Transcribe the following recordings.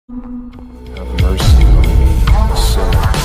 Have mercy on me, a sinner.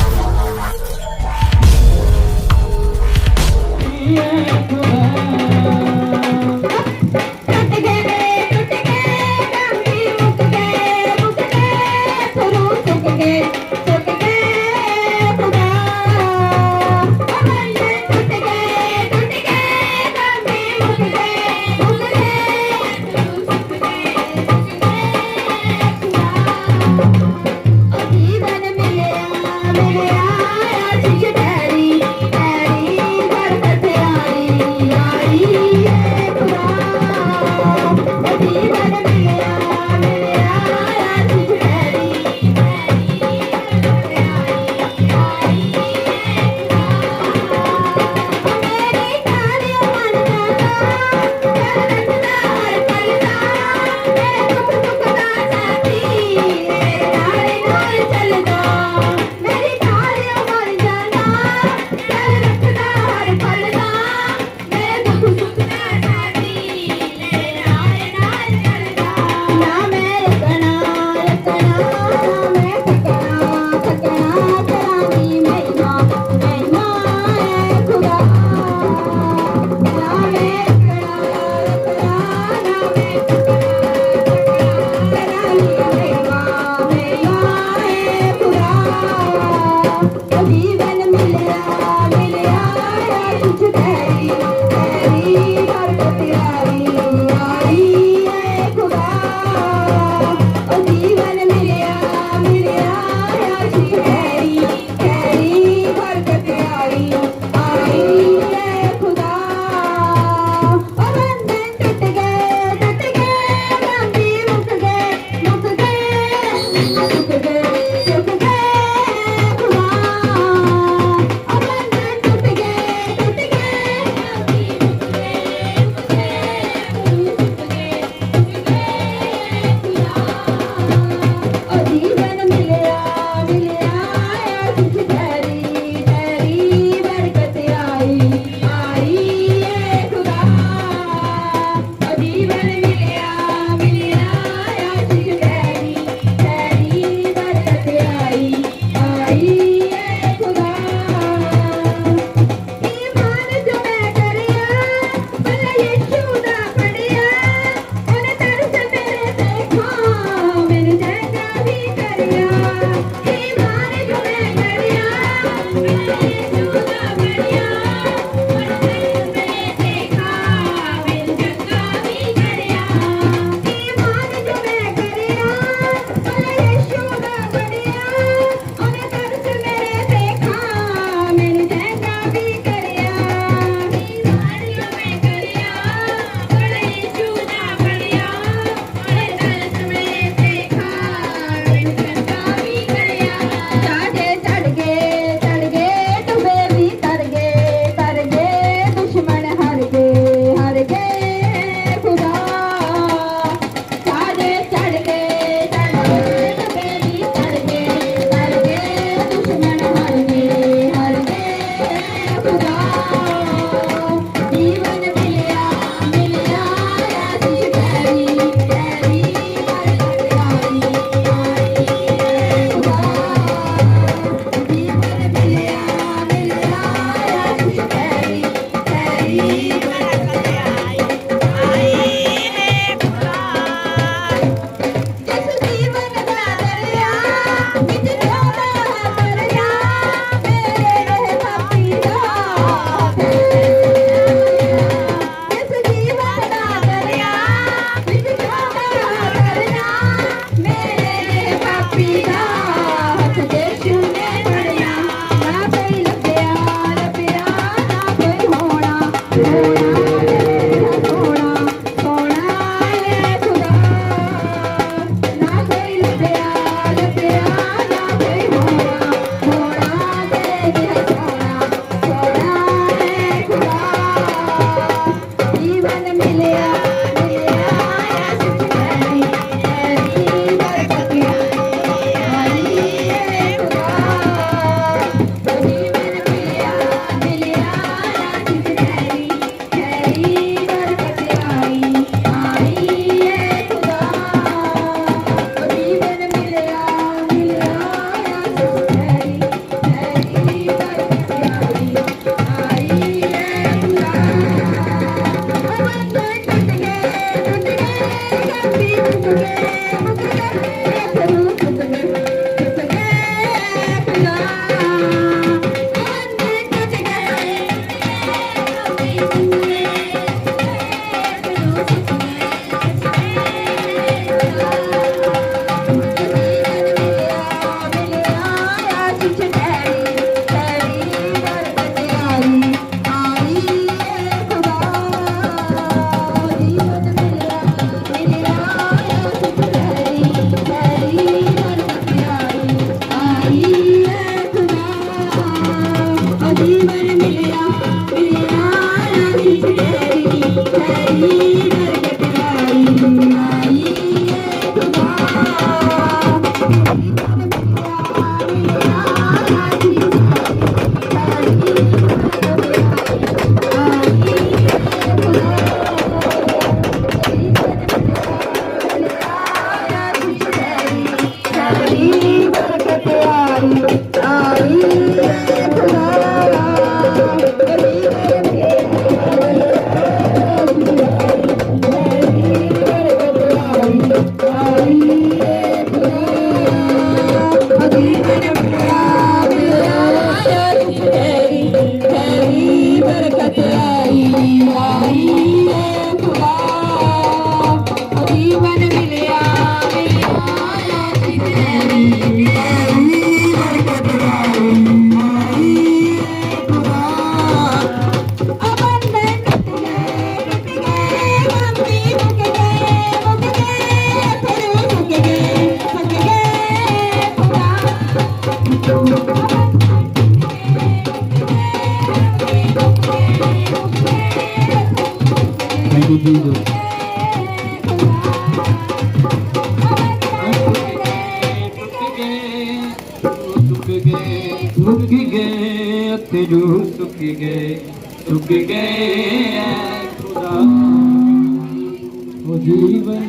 जीवन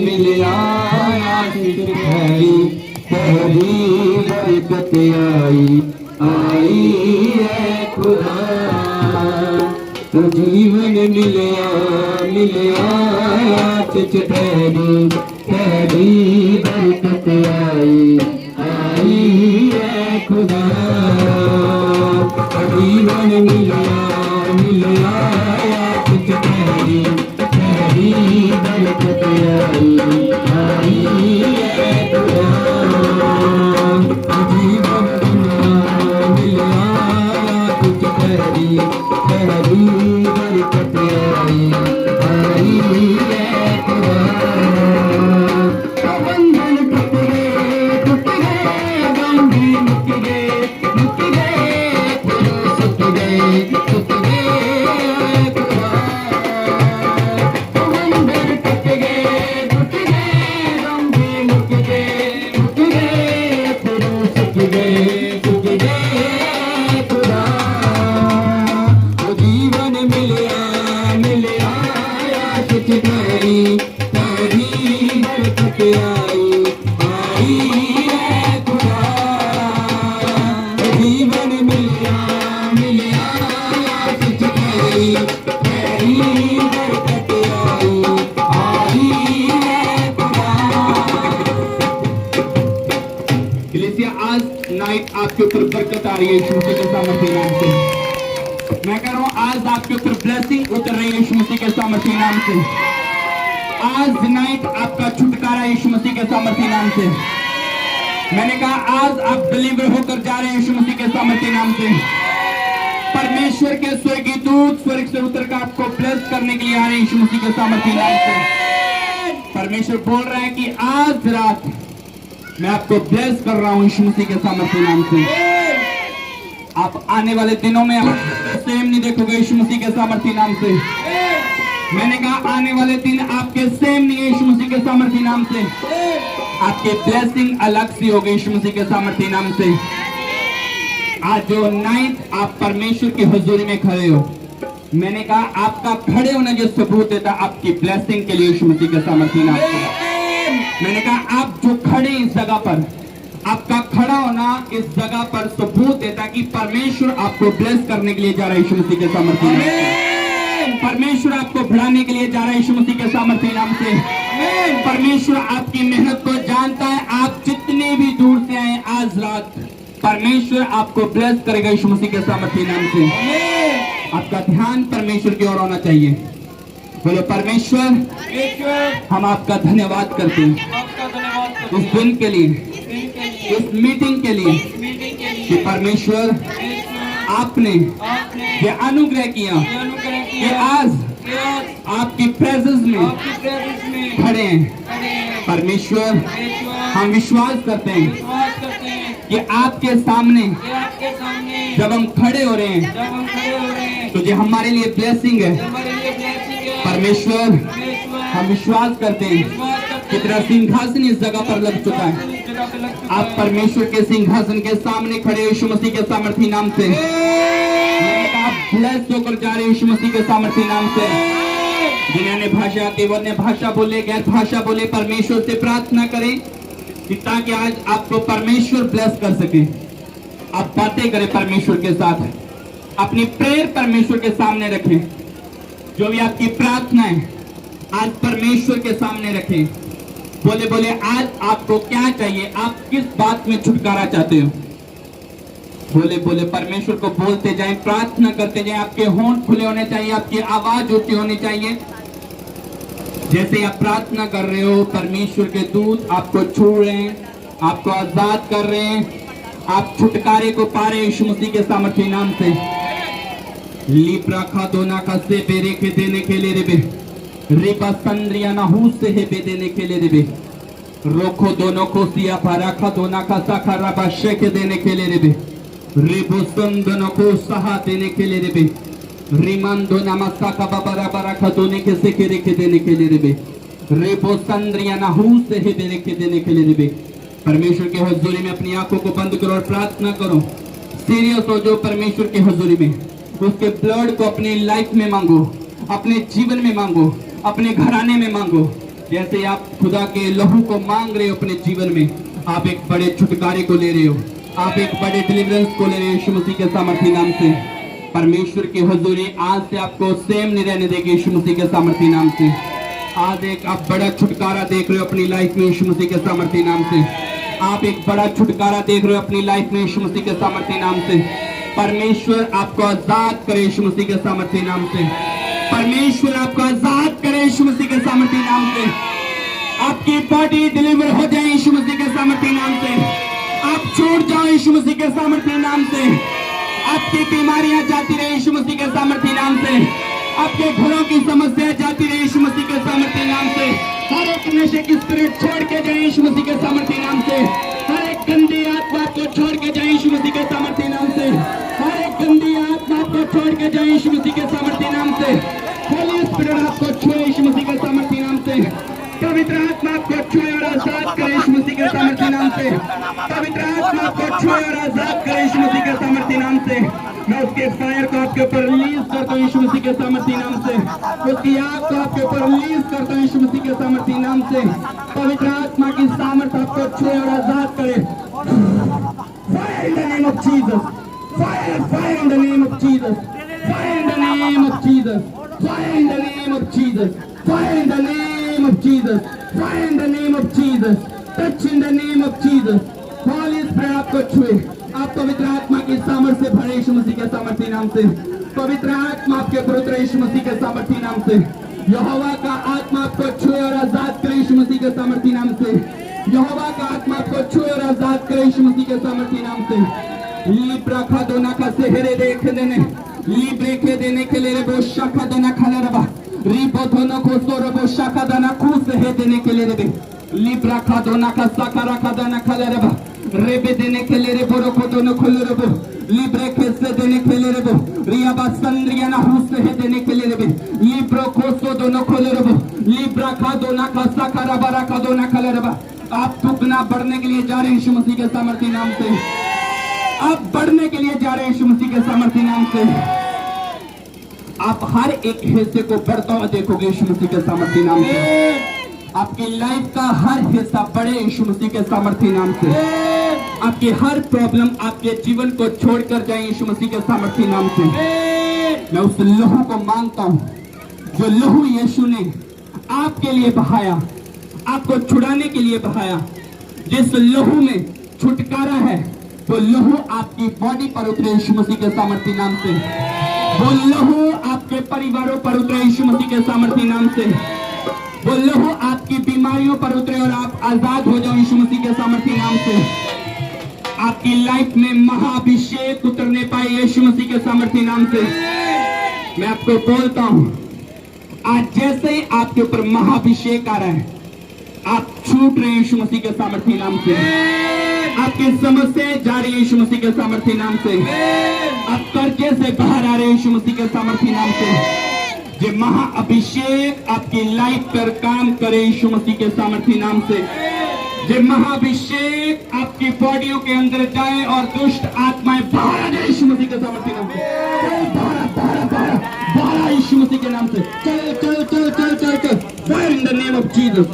मिलिया आशीष खैरी तेरी बरकत आई है खुदा तो जीवन मिलिया आशीष खैरी तेरी बरकत आई है खुदा जीवन मिलिया आशीष खैरी बरकत आई है खुदा जीवन मिलिया कुछ तेरी बरकत आई है खुदा बंधन टूट गए गंभी मुक गए सुख गए आपके ऊपर बरकत आ रही है यीशु मसीह के सामर्थ्य नाम से। मैं कह रहा हूं आज आपके ऊपर ब्लेसिंग उतर रही है यीशु मसीह के सामर्थ्य नाम से। आज नाइट आपका छुटकारा यीशु मसीह के सामर्थ्य नाम से। मैंने कहा आज आप डिलीवर होकर जा रहे हैं यीशु मसीह के सामर्थ्य नाम से। परमेश्वर के स्वर्गीय दूत स्वर्ग से उतर कर आपको ब्लेस करने के लिए आ रहे हैं यीशु मसीह के सामर्थ्य नाम से। परमेश्वर बोल रहा है कि आज रात मैं आपको ब्लेस कर रहा हूं यीशु मसीह के सामर्थ्य नाम से। आप आने वाले दिनों में सेम नहीं देखोगे यीशु मसीह के सामर्थ्य नाम से। मैंने कहा आने वाले दिन आपके सेम नहीं है यीशु मसीह के सामर्थ्य नाम से। आपके ब्लेसिंग अलग सी होगी यीशु मसीह के सामर्थ्य नाम से। आज जो नाइट आप परमेश्वर की हुजूरी में खड़े हो, मैंने कहा आपका खड़े होने जो सबूत देता आपकी ब्लेसिंग के लिए यीशु मसीह के सामर्थ्य नाम से। मैंने कहा आप जो खड़े इस जगह पर, आपका खड़ा होना इस जगह पर सबूत देता कि परमेश्वर आपको ब्लेस करने के लिए जा रहा है यीशु मसीह के सामर्थ्य नाम से। परमेश्वर आपको बढ़ाने के लिए जा रहा है यीशु मसीह के सामर्थ्य नाम से। परमेश्वर आपकी मेहनत को जानता है। आप जितने भी दूर से आए आज रात परमेश्वर आपको ब्लेस करेगा यीशु मसीह के सामर्थ्य नाम से। आपका ध्यान परमेश्वर की ओर होना चाहिए। बोलो परमेश्वर हम आपका धन्यवाद करते हैं इस दिन के लिए, इस मीटिंग के लिए कि परमेश्वर आपने ये अनुग्रह किया कि आज आपकी प्रेजेंस में खड़े हैं। परमेश्वर हम विश्वास करते हैं कि आपके सामने जब हम खड़े हो रहे हैं तो ये हमारे लिए ब्लेसिंग है। परमेश्वर हम विश्वास करते हैं कि तेरा सिंहासन इस जगह पर लग चुका है। आप परमेश्वर के सिंहासन के सामने खड़े यीशु मसीह के सामर्थ्य नाम से। आप ब्लेस होकर जा रहे यीशु मसीह के सामर्थ्य नाम से। जिन्होंने भाषा केवल ने भाषा बोले, गैर भाषा बोले, परमेश्वर से प्रार्थना करें कि ताकि आज आपको परमेश्वर ब्लेस कर सके। आप बातें करें परमेश्वर के साथ, अपनी प्रेयर परमेश्वर के सामने रखें। जो भी आपकी प्रार्थना है आज परमेश्वर के सामने रखें। बोले बोले आज आपको क्या चाहिए, आप किस बात में छुटकारा चाहते हो। बोले बोले परमेश्वर को बोलते जाएं, प्रार्थना करते जाएं। आपके होंठ खुले होने चाहिए, आपकी आवाज ऊंची होनी चाहिए। जैसे आप प्रार्थना कर रहे हो परमेश्वर के दूत आपको छू रहे हैं, आपको आजाद कर रहे हैं, आप छुटकारे को पा रहे हैं यीशु मसीह के सामर्थ्य नाम से। लीब्रा खादोना का से बेरे के देने के लिए रेबे, रिबा संद्रिया नाहूस से है बे देने के लिए रेबे, रोको दोनों को सिया भरा खादोना का साखा बादशाह के देने के लिए रेबे, रिबो दोनों को सहा देने के लिए रेबे, रिमान दोना मसा का बाबरा बरा खादोने के से के देने के लिए रेबे, रिबो संद्रिया नाहूस से है बेरे के देने के लिए रेबे। परमेश्वर के हुजूरी में अपनी आंखों को बंद करो और प्रार्थना करो। सीरियस हो जो परमेश्वर के हुजूरी में, उसके ब्लड को अपनी लाइफ में मांगो, अपने जीवन में मांगो, अपने घराने में मांगो। जैसे आप खुदा के लहू को मांग रहे हो अपने जीवन में, आप एक बड़े छुटकारे को ले रहे हो, आप एक बड़े डिलीवरेंस को ले रहे हो यीशु मसीह के सामर्थ्य नाम से। परमेश्वर की हुजूरी आज से आपको सेम नहीं रहने देगी यीशु मसीह के सामर्थ्य नाम से। आज एक आप बड़ा छुटकारा देख रहे हो अपनी लाइफ में यीशु मसीह के सामर्थ्य नाम से। आप एक बड़ा छुटकारा देख रहे हो अपनी लाइफ में यीशु मसीह के सामर्थ्य नाम से। परमेश्वर आपको आजाद करे यीशु मसीह के सामर्थ्य नाम से। परमेश्वर आपको आजाद करे यीशु मसीह के सामर्थ्य नाम से। आपकी बॉडी डिलीवर हो जाए यीशु मसीह के सामर्थ्य नाम से। आप छूट जाओ यीशु मसीह के सामर्थ्य नाम से। आपकी बीमारियां जाती रहे यीशु मसीह के सामर्थ्य नाम से। आपके घरों की समस्या जाती रहे यीशु मसीह के सामर्थ्य नाम से। हर एक नशे की स्पिरिट छोड़ के जाए यीशु मसीह के सामर्थ्य नाम से। हर एक गंदी आत्मा को छोड़ के जाए यीशु मसीह के सामर्थ्य नाम से। हर एक गंदी आत्मा को छोड़ के जाए यीशु मसीह के सामर्थ्य नाम से। होली स्पिरिट आपको छुए यीशु मसीह के सामर्थ्य नाम से। पवित्र आत्मा आपको छुए और आजाद करे यीशु मसीह के सामर्थ्य नाम से। पवित्र आत्मा आपको छुए और आजाद करे यीशु मसीह के सामर्थ्य नाम से। मैं उसके फायर को आपके ऊपर रिलीज करता हूँ यीशु मसीह के सामर्थ्य नाम से। उसकी आग को आपके ऊपर रिलीज करता हूँ यीशु मसीह के सामर्थ्य नाम से। पवित्र आत्मा की सामर्थ आपको छुए और आजाद करे। Fire in the name of Jesus. Fire, fire in the name of Jesus. Fire in the name of Jesus. Fire in the name of Jesus. Fire in the name of Jesus. Fire in the name of Jesus. Touch in the name of Jesus. Holi spirit आपको छुए। आप पवित्र आत्मा की सामर्थ्य से भरे यीशु मसीह के सामर्थ्य नाम से। पवित्र आत्मा आपके पुत्र यीशु मसीह के सामर्थ्य नाम से। यहोवा का आत्मा आपको छुए और आजाद करे यीशु मसीह के सामर्थ्य नाम से। यहोवा का आत्मा आपको छुए और आजाद करे यीशु मसीह के सामर्थ्य नाम से। लीब्रा खादोना का सेहरे देख देने, लीब्रे के देने के लिए वो शाखा देना खाला रबा, रीबो दोनों को सोरबो शाखा दाना खूस है देने के लिए रे, लीब्रा खादोना का साकारा खादाना खाला रबा, रेबे देने के लिए रे बोरो को दोनों खोले रे बो, लीब्रे के से देने के लिए रे बो, रियाबा संद्रिया ना हुस है देने के लिए रे, लीब्रो को सो दोनों खोले रे बो, लीब्रा खादोना का साकारा बारा खादोना खाला रबा। आप दुगना बढ़ने के लिए जा रहे हैं यीशु मसीह के सामर्थ्य नाम से। आप बढ़ने के लिए जा रहे हैं यीशु मसीह के सामर्थ्य नाम से। आप हर एक हिस्से को बढ़ता हुआ देखोगे यीशु मसीह के सामर्थ्य नाम से। आपकी लाइफ का हर हिस्सा बढ़े यीशु मसीह के सामर्थ्य नाम से। आपकी हर प्रॉब्लम आपके जीवन को छोड़कर जाए यीशु मसीह के सामर्थ्य नाम से। मैं उस लहू को मांगता हूं जो लहू यीशु ने आपके लिए बहाया, आपको छुड़ाने के लिए बहाया। जिस लहू में छुटकारा है वो लहू आपकी बॉडी पर उतरे यीशु मसीह के सामर्थ्य नाम से। वो लहू आपके परिवारों पर उतरे यीशु मसीह के सामर्थ्य नाम से। वो लहू आपकी बीमारियों पर उतरे और आप आजाद हो जाओ यीशु मसीह के सामर्थ्य नाम से। आपकी लाइफ में महाअभिषेक उतरने पाए यीशु मसीह के सामर्थ्य नाम से। मैं आपको बोलता हूं आज जैसे ही आपके ऊपर महाअभिषेक आ रहा है आप छूट रहे यीशु मसीह के सामर्थ्य नाम से। आपकी समस्याएं जा रही है यीशु मसीह के सामर्थ्य नाम से। आप कर्जे से बाहर आ रहे हैं यीशु मसीह के सामर्थ्य नाम से। ये महाअभिषेक आपकी लाइफ पर काम करे यीशु मसीह के सामर्थ्य नाम से। ये महाअभिषेक आपकी बॉडियों के अंदर जाए और दुष्ट आत्माएं बाहर आ जाए यीशु मसीह के सामर्थ्य नाम से। बाहर यीशु मसीह के नाम से। चल fire in the name of Jesus.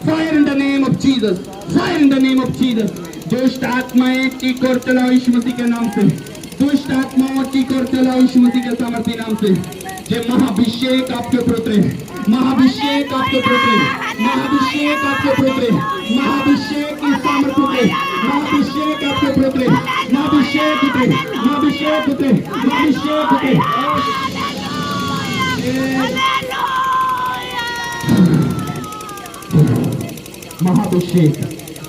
Fire in the name of Jesus. Fire in the name of Jesus. दुष्ट आत्माएं ठीक और चलाओ यीशु मसीह के नाम से। दुष्ट आत्माओं ठीक और चलाओ यीशु मसीह के सामर्थ्य नाम से। ये महाअभिषेक आपके ऊपर उतरे। महाअभिषेक आपके ऊपर उतरे। महाअभिषेक आपके ऊपर उतरे। महाअभिषेक की सामर्थ्य उतरे। महाअभिषेक आपके ऊपर उतरे। महाअभिषेक उतरे। महाअभिषेक उतरे। महाअभिषेक उतरे। महाअभिषेक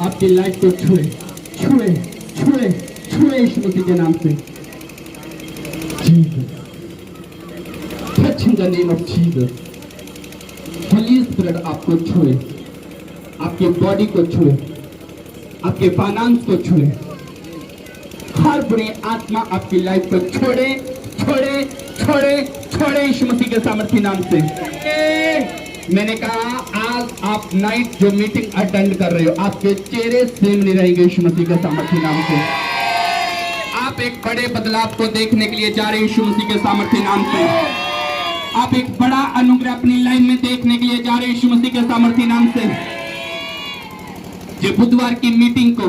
आपकी लाइफ को छुए छुए छुए छुए यीशु मसीह के नाम से। Jesus, touch in the name of Jesus. Holi spirit आपको छुए, आपके बॉडी को छुए, आपके फाइनेंस को छुए, हर बुरी आत्मा आपकी लाइफ को छोड़े छोड़े छोड़े छोड़े यीशु मसीह के सामर्थ्य नाम से। मैंने कहा आज आप नाइट जो मीटिंग अटेंड कर रहे हो, आपके चेहरे सेम नहीं रहेंगे यीशु मसीह के सामर्थ्य नाम से। आप एक बड़े बदलाव को देखने के लिए जा रहे हैं यीशु मसीह के सामर्थ्य नाम से। आप एक बड़ा अनुग्रह अपनी लाइन में देखने के लिए जा रहे हैं यीशु मसीह के सामर्थ्य नाम से। जो बुधवार की मीटिंग को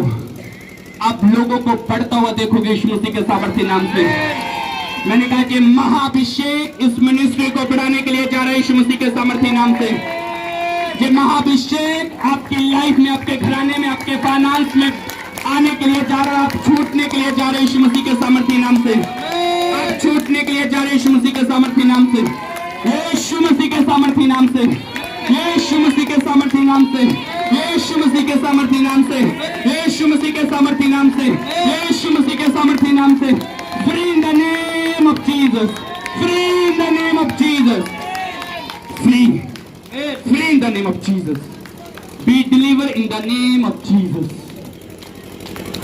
आप लोगों को पढ़ता हुआ देखोगे यीशु मसीह के सामर्थ्य नाम से। मैंने कहा कि महाअभिषेक इस मिनिस्ट्री को बढ़ाने के लिए जा रहा है यीशु मसीह के सामर्थ्य नाम से। ये महाअभिषेक आपकी लाइफ में, आपके घराने में, आपके फाइनेंस में आने के लिए जा रहा है। आप छूटने के लिए जा रहे हैं यीशु मसीह के सामर्थ्य नाम से। आप छूटने के लिए जा रहे हैं यीशु मसीह के सामर्थ्य नाम से। यीशु मसीह के सामर्थ्य नाम से, यीशु मसीह के सामर्थ्य नाम से, यीशु मसीह के सामर्थ्य नाम से, यीशु मसीह के सामर्थ्य नाम से, यीशु मसीह के सामर्थ्य नाम से। Free in the name of Jesus, free in the name of Jesus, free free in the name of Jesus, be deliver in the name of Jesus.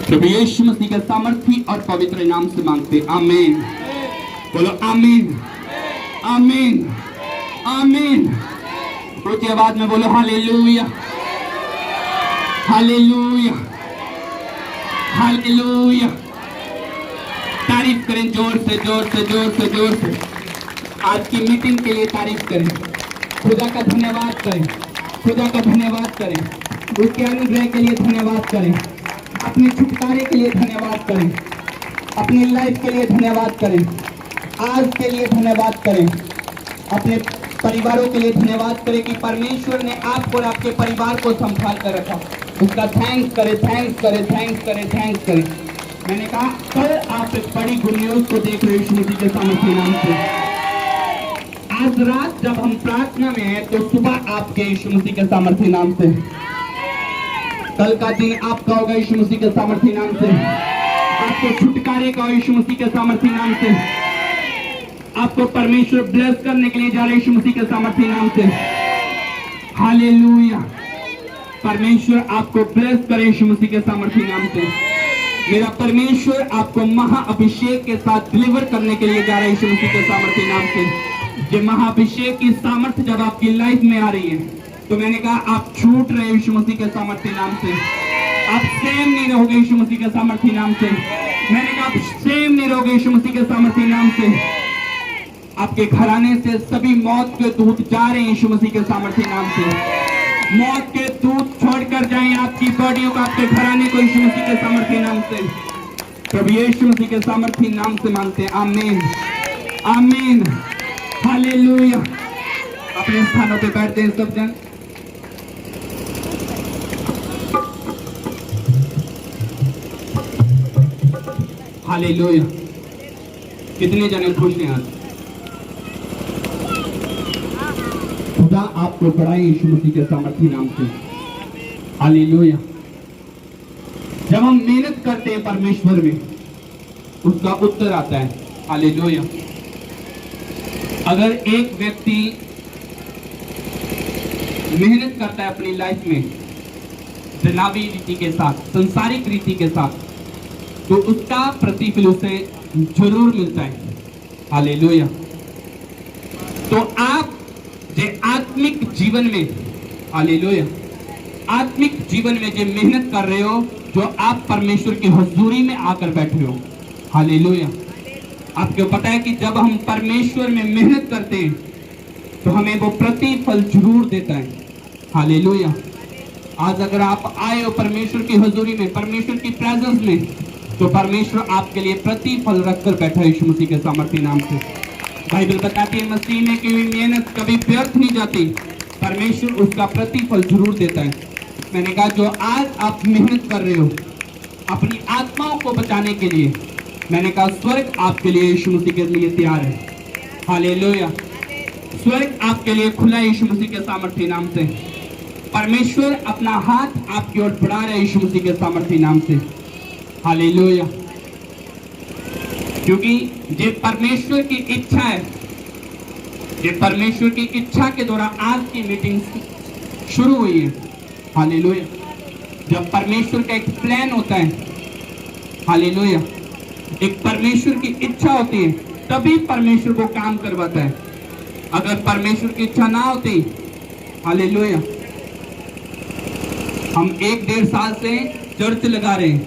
प्रभु यीशु मसीह के सामर्थ्य और पवित्र नाम से मांगते, आमीन। बोलो आमीन, आमीन, आमीन। ऊंची आवाज में बोलो हालेलुया, हालेलुया, हालेलुया। तारीफ करें जोर से जोर से जोर से जोर से। आज की मीटिंग के लिए तारीफ करें, खुदा का धन्यवाद करें, खुदा का धन्यवाद करें, उसके अनुग्रह के लिए धन्यवाद करें, अपने छुटकारे के लिए धन्यवाद करें, अपनी लाइफ के लिए धन्यवाद करें, आज के लिए धन्यवाद करें, अपने परिवारों के लिए धन्यवाद करें कि परमेश्वर ने आपको और आपके परिवार को संभाल कर रखा। उसका थैंक्स करें, थैंक्स करें, थैंक्स करें, थैंक्स करें। मैंने कहा कल आप एक बड़ी गुड न्यूज को देख रहे हो यीशु मसीह के सामर्थ्य नाम से। आज रात जब हम प्रार्थना में हैं तो सुबह आपके यीशु मसीह के सामर्थ्य नाम से। कल का दिन आपका होगा यीशु मसीह के सामर्थ्य नाम से। आपको छुटकारे का यीशु मसीह के सामर्थ्य नाम से। आपको परमेश्वर ब्लेस करने के लिए जा रहे हैं यीशु मसीह के सामर्थ्य नाम से। हालेलुया। परमेश्वर आपको ब्लेस करे यीशु मसीह के सामर्थ्य नाम से। मेरा परमेश्वर आपको महाअभिषेक के साथ डिलीवर करने के लिए जा रहा है यीशु मसीह के सामर्थ्य नाम से। ये महाअभिषेक की सामर्थ्य जब आपकी लाइफ में आ रही है तो मैंने कहा आप छूट रहे यीशु मसीह के सामर्थ्य नाम से। आप सेम नहीं रहोगे यीशु मसीह के सामर्थ्य नाम से। मैंने कहा आप सेम नहीं रहोगे यीशु मसीह के सामर्थ्य नाम से। आपके घराने से सभी मौत के दूत जा रहे हैं यीशु मसीह के सामर्थ्य नाम से। मौत के दूत छोड़कर जाएं आपकी बॉडियों को, आपके घराने को यीशु मसीह के सामर्थ्य नाम से। प्रभु यीशु मसीह के सामर्थ्य नाम से मांगते हैं, आमीन, आमीन, हालेलुया। अपने स्थानों पे बैठते हैं सब जन। हालेलुया। कितने जने खुश हैं आज? खुदा आपको बढ़ाए यीशु मसीह के सामर्थ्य नाम से। हालेलुया। जब हम मेहनत करते हैं परमेश्वर में उसका उत्तर आता है। हालेलुया। अगर एक व्यक्ति मेहनत करता है अपनी लाइफ में दुनियावी रीति के साथ, संसारिक रीति के साथ, तो उसका प्रतिफल उसे जरूर मिलता है। हालेलुया। तो आप जो आत्मिक जीवन में, हालेलुया, आत्मिक जीवन में जो मेहनत कर रहे हो, जो आप परमेश्वर की हुजूरी में आकर बैठे हो, हालेलुया, आपको पता है कि जब हम परमेश्वर में मेहनत करते हैं तो हमें वो प्रतिफल जरूर देता है। हालेलुया। आज अगर आप आए हो परमेश्वर की हुजूरी में, परमेश्वर की प्रेजेंस में, तो परमेश्वर आपके लिए प्रतिफल रखकर बैठा है यीशु मसीह के सामर्थ्य नाम से। बाइबल बताती है मसीह में कि मेहनत कभी व्यर्थ नहीं जाती, परमेश्वर उसका प्रतिफल जरूर देता है। मैंने कहा जो आज आप मेहनत कर रहे हो अपनी आत्माओं को बचाने के लिए, मैंने कहा स्वर्ग आपके लिए यीशु मसीह के लिए तैयार है। हालेलुया। स्वर्ग आपके लिए खुला है यीशु मसीह के सामर्थ्य नाम से। परमेश्वर अपना हाथ आपकी ओर बढ़ा रहे यीशु मसीह के सामर्थ्य नाम से। हालेलुया। क्योंकि ये परमेश्वर की इच्छा है, ये परमेश्वर की इच्छा के द्वारा आज की मीटिंग शुरू हुई है। हालेलुया। जब परमेश्वर का एक प्लान होता है, हालेलुया, एक परमेश्वर की इच्छा होती है, तभी परमेश्वर को काम करवाता है। अगर परमेश्वर की इच्छा ना होती, हालेलुया, हम 1-1.5 साल से चर्च लगा रहे हैं,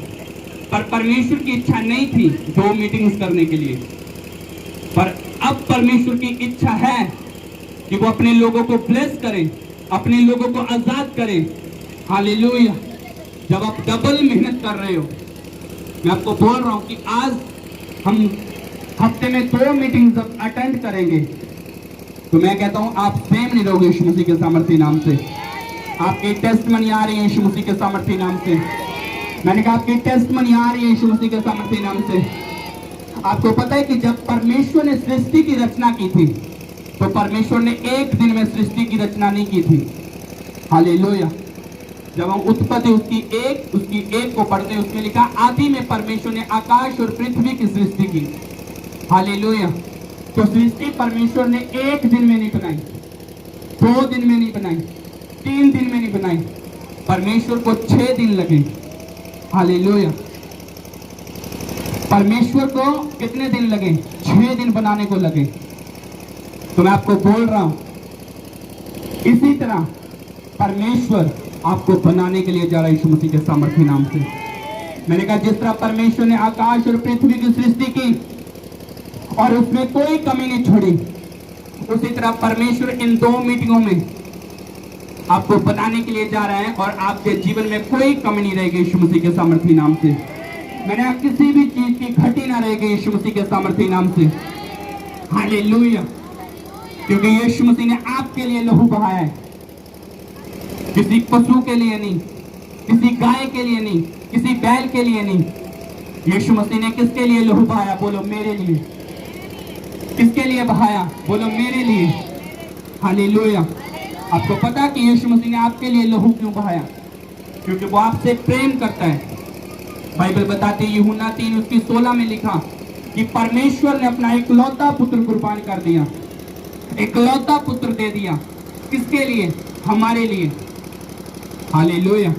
पर परमेश्वर की इच्छा नहीं थी 2 मीटिंग्स करने के लिए। पर अब परमेश्वर की इच्छा है कि वो अपने लोगों को ब्लेस करे, अपने लोगों को आजाद करे। हालेलुया। जब आप डबल मेहनत कर रहे हो, मैं आपको बोल रहा हूं कि आज हम हफ्ते में 2 मीटिंग्स अटेंड करेंगे, तो मैं कहता हूं आप सेम नहीं रहोगे यीशु मसीह के सामर्थ्य नाम से। आपकी टेस्टमनी आ रही है यीशु मसीह के सामर्थ्य नाम से। मैंने कहा आपकी टेस्टमनी आ रही है यीशु मसीह के सामर्थ्य नाम से। आपको पता है कि जब परमेश्वर ने सृष्टि की रचना की थी, तो परमेश्वर ने एक दिन में सृष्टि की रचना नहीं की थी। हालेलुया। जब हम उत्पत्ति उसकी एक को पढ़ते हैं, उसमें लिखा आदि में परमेश्वर ने आकाश और पृथ्वी की सृष्टि की। हालेलुया। तो सृष्टि परमेश्वर ने एक दिन में नहीं बनाई, 2 दिन में नहीं बनाई, 3 दिन में नहीं बनाई, परमेश्वर को 6 दिन लगे। हालेलुया। परमेश्वर को कितने दिन लगे? 6 दिन बनाने को लगे। तो मैं आपको बोल रहा हूं, इसी तरह परमेश्वर आपको बनाने के लिए जा रहा है यीशु मसीह के सामर्थ्य नाम से। मैंने कहा जिस तरह परमेश्वर ने आकाश और पृथ्वी की सृष्टि की और उसमें कोई कमी नहीं छोड़ी, उसी तरह परमेश्वर इन 2 मीटिंगों में आपको बनाने के लिए जा रहा है और आपके जीवन में कोई कमी नहीं रहेगी यीशु मसीह के सामर्थ्य नाम से। मैंने कहा किसी भी चीज की घटी ना रहेगी यीशु मसीह के सामर्थ्य नाम से। हालेलुया। क्योंकि यीशु मसीह ने आपके लिए लहू बहाया है, किसी पशु के लिए नहीं, किसी गाय के लिए नहीं, किसी बैल के लिए नहीं। यीशु मसीह ने किसके लिए लहू बहाया? बोलो मेरे लिए। किसके लिए बहाया? बोलो मेरे लिए। हालेलुया। आपको पता कि यीशु मसीह ने आपके लिए लहू क्यों बहाया? क्योंकि वो आपसे प्रेम करता है। बाइबल बताती है यूहन्ना 3:16 में लिखा कि परमेश्वर ने अपना इकलौता पुत्र कुर्बान कर दिया, इकलौता पुत्र दे दिया। किसके लिए? हमारे लिए। हालेलुया।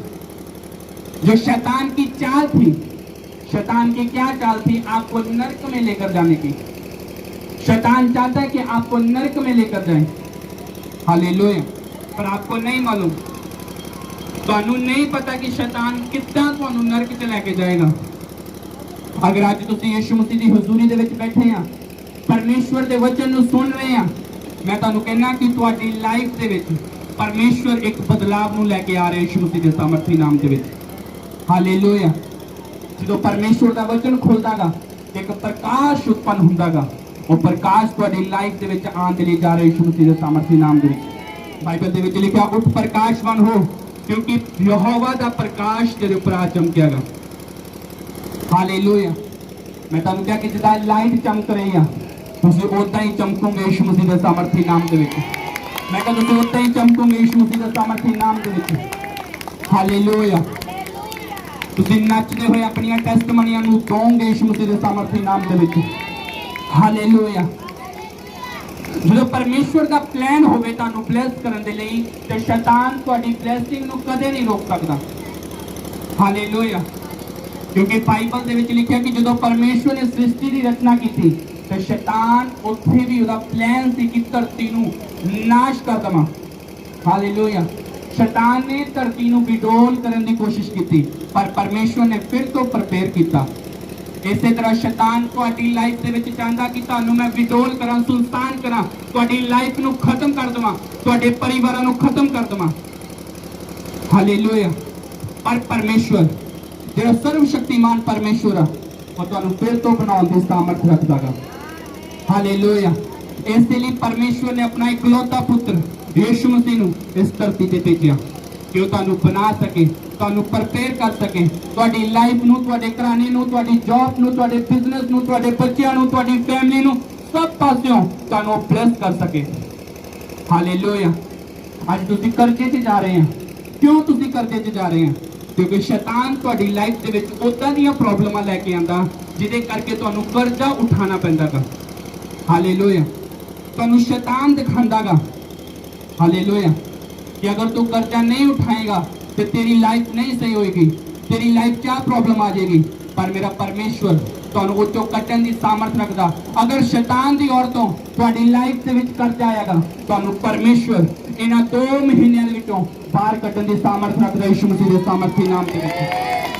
जो शैतान की चाल थी, शैतान की क्या चाल थी? आपको नरक में लेकर जाने की। शैतान चाहता है कि आपको नरक में लेकर जाए। हालेलुया। पर आपको नहीं मालूम, ਤੁਹਾਨੂੰ नहीं पता कि शैतान कितना ਤੁਹਾਨੂੰ नरक च लेके जाएगा। अगर आज ਤੁਸੀਂ यीशु मसीह ਦੀ ਹਜ਼ੂਰੀ ਦੇ ਵਿੱਚ ਬੈਠੇ ਆ, परमेश्वर ਦੇ वचन ਨੂੰ ਸੁਣ ਰਹੇ ਆ, मैं ਤੁਹਾਨੂੰ कहना कि ਤੁਹਾਡੀ ਲਾਈਫ ਦੇ ਵਿੱਚ परमेश्वर एक बदलाव ਨੂੰ ਲੈ ਕੇ ਆ ਰਿਹਾ यीशु मसीह ਦੇ ਸਾਮਰਥੀ ਨਾਮ ਦੇ ਵਿੱਚ। ਹਾਲੇਲੂਇਆ। ਜਦੋਂ परमेश्वर ਦਾ वचन ਖੁੱਲਦਾਗਾ, ਇੱਕ ਪ੍ਰਕਾਸ਼ ਉਤਪੰਨ ਹੁੰਦਾਗਾ। ਉਹ ਪ੍ਰਕਾਸ਼ ਤੁਹਾਡੀ ਲਾਈਫ ਦੇ ਵਿੱਚ ਆਉਣ ਦੇ ਲਈ ਜਾ ਰਿਹਾ यीशु मसीह ਦੇ ਸਾਮਰਥੀ ਨਾਮ ਦੇ ਵਿੱਚ। ਬਾਈਬਲ ਦੇ ਵਿੱਚ ਲਿਖਿਆ ਉੱਠ ਪ੍ਰਕਾਸ਼ਵਾਨ ਹੋ, क्योंकि यहोवा दा प्रकाश तेरे ऊपर आ चमकेगा। हालेलुया। मैं तुहानू क्या कि जिदा लाइट चमक रही है, तुसीं उदां ही चमकोगे यीशु मसीह दे सामर्थी नाम दे विच। मैं कहा तुसीं उदां ही चमकोगे यीशु मसीह दे सामर्थी नाम दे विच। हालेलुया। तुसीं नचदे होए अपनी टेस्टमनीआं नू दोगे यीशु मसीह दे सामर्थी नाम दे विच। हालेलुया। जो परमेश्वर का प्लान होवे तानू ब्लेस करन दे लई, ते शैतान तुहाडी ब्लेसिंग नू कदे नहीं रोक सकदा। हालेलुया। क्योंकि बाइबल दे विच लिखिया कि जदों परमेश्वर ने सृष्टि दी रचना कीती, ते शैतान उत्थे भी उहदा प्लान सी कि धरती नू नाश कर देवां। हालेलुया। शैतान ने धरती नू विडोल करन दी कोशिश कीती, पर परमेश्वर ने फिर तो प्रिपेयर कीता। इसे तरह शैतान तुहाडी लाइफ दे विच चाहंदा कि तुहानू मैं विडोल करां, सुनसान करां, तुहाडी लाइफ नू खत्म कर देवां, तुहाडे परिवारां नू खत्म कर देवां। हालेलुया। पर परमेश्वर जेड़ा सर्वशक्तिमान परमेश्वर है, वो तुहानू फिर तो बनाउण दी सामर्थ रखदागा। हालेलुया। इसलिए परमेश्वर ने अपना इकलौता पुत्र यीशु मसीह नू इस धरती ते भेजिया कि वो तुहानू बना सके, तुहानू प्रिपेयर कर सके, तुहाडी लाइफ नू, तुहाडे घराने नू, तुहाडी जॉब नू, तुहाडे बिजनेस नू, तुहाडे बच्चों नू, तुहाडी फैमिली नू, सब पासों तुहानू ब्लेस कर सके। हालेलुया। आज तुसीं कर्जे च जा रहे हैं, ਕਿਉਂ ਤੁਸੀਂ ਕਰਜ਼ੇ 'ਚ ਜਾ ਰਹੇ ਆ? ਕਿਉਂਕਿ ਸ਼ੈਤਾਨ ਤੁਹਾਡੀ ਲਾਈਫ ਦੇ ਵਿੱਚ ਉਦਾਂ ਦੀਆਂ ਪ੍ਰੋਬਲਮਾਂ ਲੈ ਕੇ ਆਂਦਾ ਜਿਹਦੇ ਕਰਕੇ ਤੁਹਾਨੂੰ ਕਰਜ਼ਾ ਉਠਾਉਣਾ ਪੈਂਦਾਗਾ। ਹਾਲੇਲੂਇਆ। ਤੁਹਾਨੂੰ ਸ਼ੈਤਾਨ ਦਿਖਾਉਂਦਾਗਾ, ਹਾਲੇਲੂਇਆ, ਕਿ ਅਗਰ ਤੂੰ ਕਰਜ਼ਾ ਨਹੀਂ ਉਠਾਏਗਾ ਤੇ ਤੇਰੀ ਲਾਈਫ ਨਹੀਂ ਸਹੀ ਹੋਏਗੀ, ਤੇਰੀ ਲਾਈਫ 'ਚ ਆ ਪ੍ਰੋਬਲਮ ਆ ਜਾਏਗੀ। ਪਰ ਮੇਰਾ ਪਰਮੇਸ਼ਵਰ ਤੁਹਾਨੂੰ ਉਹ ਚੋਂ ਕੱਢਣ ਦੀ ਸਾਮਰਥ ਰੱਖਦਾ। ਅਗਰ ਸ਼ੈਤਾਨ ਦੀ ਔਰ ਤੋਂ ਤੁਹਾਡੀ ਲਾਈਫ ਦੇ ਵਿੱਚ ਕਰਜ਼ਾ ਆਏਗਾ, ਤੁਹਾਨੂੰ ਪਰਮੇਸ਼ਵਰ ਇਹਨਾਂ 2 ਮਹੀਨਿਆਂ ਦੇ ਵਿੱਚੋਂ ਬਾਹਰ ਕੱਢਣ ਦੀ ਸਾਮਰਥ ਰੱਖਦਾ ਯਿਸੂ ਮਸੀਹ ਦੇ ਸਾਮਰਥੀ ਨਾਮ ਦੇ ਵਿੱਚ।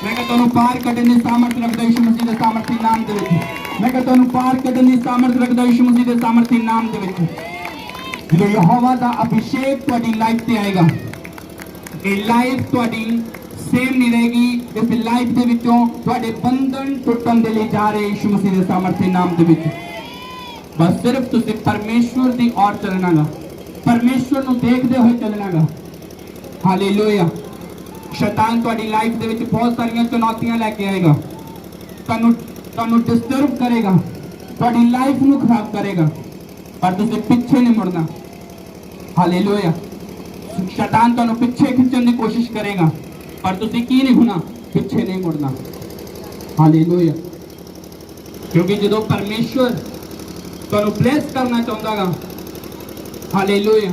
ਮੈਂ ਕਿਹਾ ਤੁਹਾਨੂੰ ਬਾਹਰ ਕੱਢਣ ਦੀ ਸਾਮਰਥ ਰੱਖਦਾ ਯਿਸੂ ਮਸੀਹ ਦੇ ਸਾਮਰਥੀ ਨਾਮ ਦੇ ਵਿੱਚ। ਮੈਂ ਕਿਹਾ ਤੁਹਾਨੂੰ ਬਾਹਰ ਕੱਢਣ ਦੀ ਸਾਮਰਥ ਰੱਖਦਾ ਯਿਸੂ ਮਸੀਹ ਦੇ ਸਾਮਰਥੀ ਨਾਮ ਦੇ ਵਿੱਚ। ਜਦੋਂ ਯਹੋਵਾ ਦਾ ਅਭਿਸ਼ੇਕ ਤੁਹਾਡੀ ਲਾਈਫ ਤੇ ਆਏਗਾ, ਇਹ ਲਾਈਫ ਤੁਹਾਡੀ ਸੇਮ ਨਹੀਂ ਰਹੇਗੀ। ਇਸ ਲਾਈਫ ਦੇ ਵਿੱਚੋਂ ਤੁਹਾਡੇ ਬੰਧਨ ਟੁੱਟਣ ਦੇ ਲਈ ਜਾ ਰਹੇ ਯਿਸੂ ਮਸੀਹ ਦੇ ਸਾਮਰਥੀ ਨਾਮ ਦੇ ਵਿੱਚ। ਬਸ ਸਿਰਫ ਤੁਸੀਂ ਪਰਮੇਸ਼ਵਰ ਦੀ ਔਰ ਚੱਲਣਾਗਾ, ਪਰਮੇਸ਼ਵਰ ਨੂੰ ਦੇਖਦੇ ਹੋਏ ਚੱਲਣਾਗਾ। ਹਾਲੇਲੂਇਆ। ਸ਼ੈਤਾਨ ਤੁਹਾਡੀ ਲਾਈਫ ਦੇ ਵਿੱਚ ਬਹੁਤ ਸਾਰੀਆਂ ਚੁਣੌਤੀਆਂ ਲੈ ਕੇ ਆਏਗਾ, ਤੁਹਾਨੂੰ ਡਿਸਟਰਬ ਕਰੇਗਾ, ਤੁਹਾਡੀ ਲਾਈਫ ਨੂੰ ਖਰਾਬ ਕਰੇਗਾ, ਪਰ ਤੁਸੀਂ ਪਿੱਛੇ ਨਹੀਂ ਮੁੜਨਾ। ਹਾਲੇਲੂਇਆ। ਸ਼ੈਤਾਨ ਤੁਹਾਨੂੰ ਪਿੱਛੇ ਖਿੱਚਣ ਦੀ ਕੋਸ਼ਿਸ਼ ਕਰੇਗਾ, ਪਰ ਤੁਸੀਂ ਕੀ ਨਹੀਂ ਹੋਣਾ, ਪਿੱਛੇ ਨਹੀਂ ਮੁੜਨਾ। ਹਾਲੇਲੂਇਆ। ਕਿਉਂਕਿ ਜਦੋਂ ਪਰਮੇਸ਼ਵਰ ਤੁਹਾਨੂੰ ਬਲੈਸ ਕਰਨਾ ਚਾਹੁੰਦਾਗਾ, ਹਾਲੇਲੂਇਆ,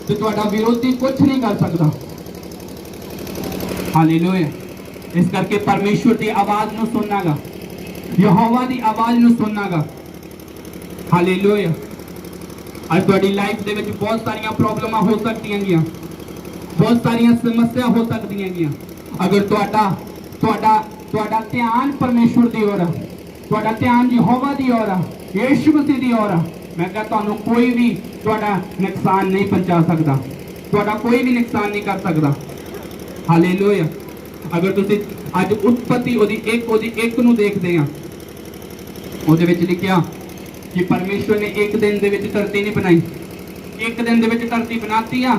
ਤੇ ਤੁਹਾਡਾ ਵਿਰੋਧੀ ਕੁਝ ਨਹੀਂ ਕਰ ਸਕਦਾ। ਹਾਲੇਲੂਇਆ। ਇਸ ਕਰਕੇ ਪਰਮੇਸ਼ਵਰ ਦੀ ਆਵਾਜ਼ ਨੂੰ ਸੁਣਨਾਗਾ, ਯਹੋਵਾ ਦੀ ਆਵਾਜ਼ ਨੂੰ ਸੁਣਨਾਗਾ। ਹਾਲੇਲੂਇਆ। ਅੱਜ ਤੁਹਾਡੀ ਲਾਈਫ ਦੇ ਵਿੱਚ ਬਹੁਤ ਸਾਰੀਆਂ ਪ੍ਰੋਬਲਮਾਂ ਹੋ ਸਕਦੀਆਂ ਗੀਆਂ, ਬਹੁਤ ਸਾਰੀਆਂ ਸਮੱਸਿਆ ਹੋ ਸਕਦੀਆਂ ਗੀਆਂ। ਅਗਰ ਤੁਹਾਡਾ ਧਿਆਨ ਪਰਮੇਸ਼ਵਰ ਦੀ ਔਰ, ਤੁਹਾਡਾ ਧਿਆਨ ਯਹੋਵਾ ਦੀ ਔਰ, ਯਿਸੂ ਮਸੀਹ ਦੀ ਔਰ, ਮੈਂ ਕਿਹਾ ਤੁਹਾਨੂੰ ਕੋਈ ਵੀ ਤੁਹਾਡਾ ਨੁਕਸਾਨ ਨਹੀਂ ਪਹੁੰਚਾ ਸਕਦਾ, ਤੁਹਾਡਾ ਕੋਈ ਵੀ ਨੁਕਸਾਨ ਨਹੀਂ ਕਰ ਸਕਦਾ। ਹਾਲੇਲੂਇਆ। ਅਗਰ ਤੁਸੀਂ ਅੱਜ ਉਤਪਤੀ ਉਹਦੀ ਇੱਕ ਨੂੰ ਦੇਖਦੇ ਆ, ਉਹਦੇ ਵਿੱਚ ਲਿਖਿਆ ਕਿ ਪਰਮੇਸ਼ਵਰ ਨੇ ਇੱਕ ਦਿਨ ਦੇ ਵਿੱਚ ਧਰਤੀ ਨਹੀਂ ਬਣਾਈ, ਇੱਕ ਦਿਨ ਦੇ ਵਿੱਚ ਧਰਤੀ ਬਣਾਤੀ ਆ।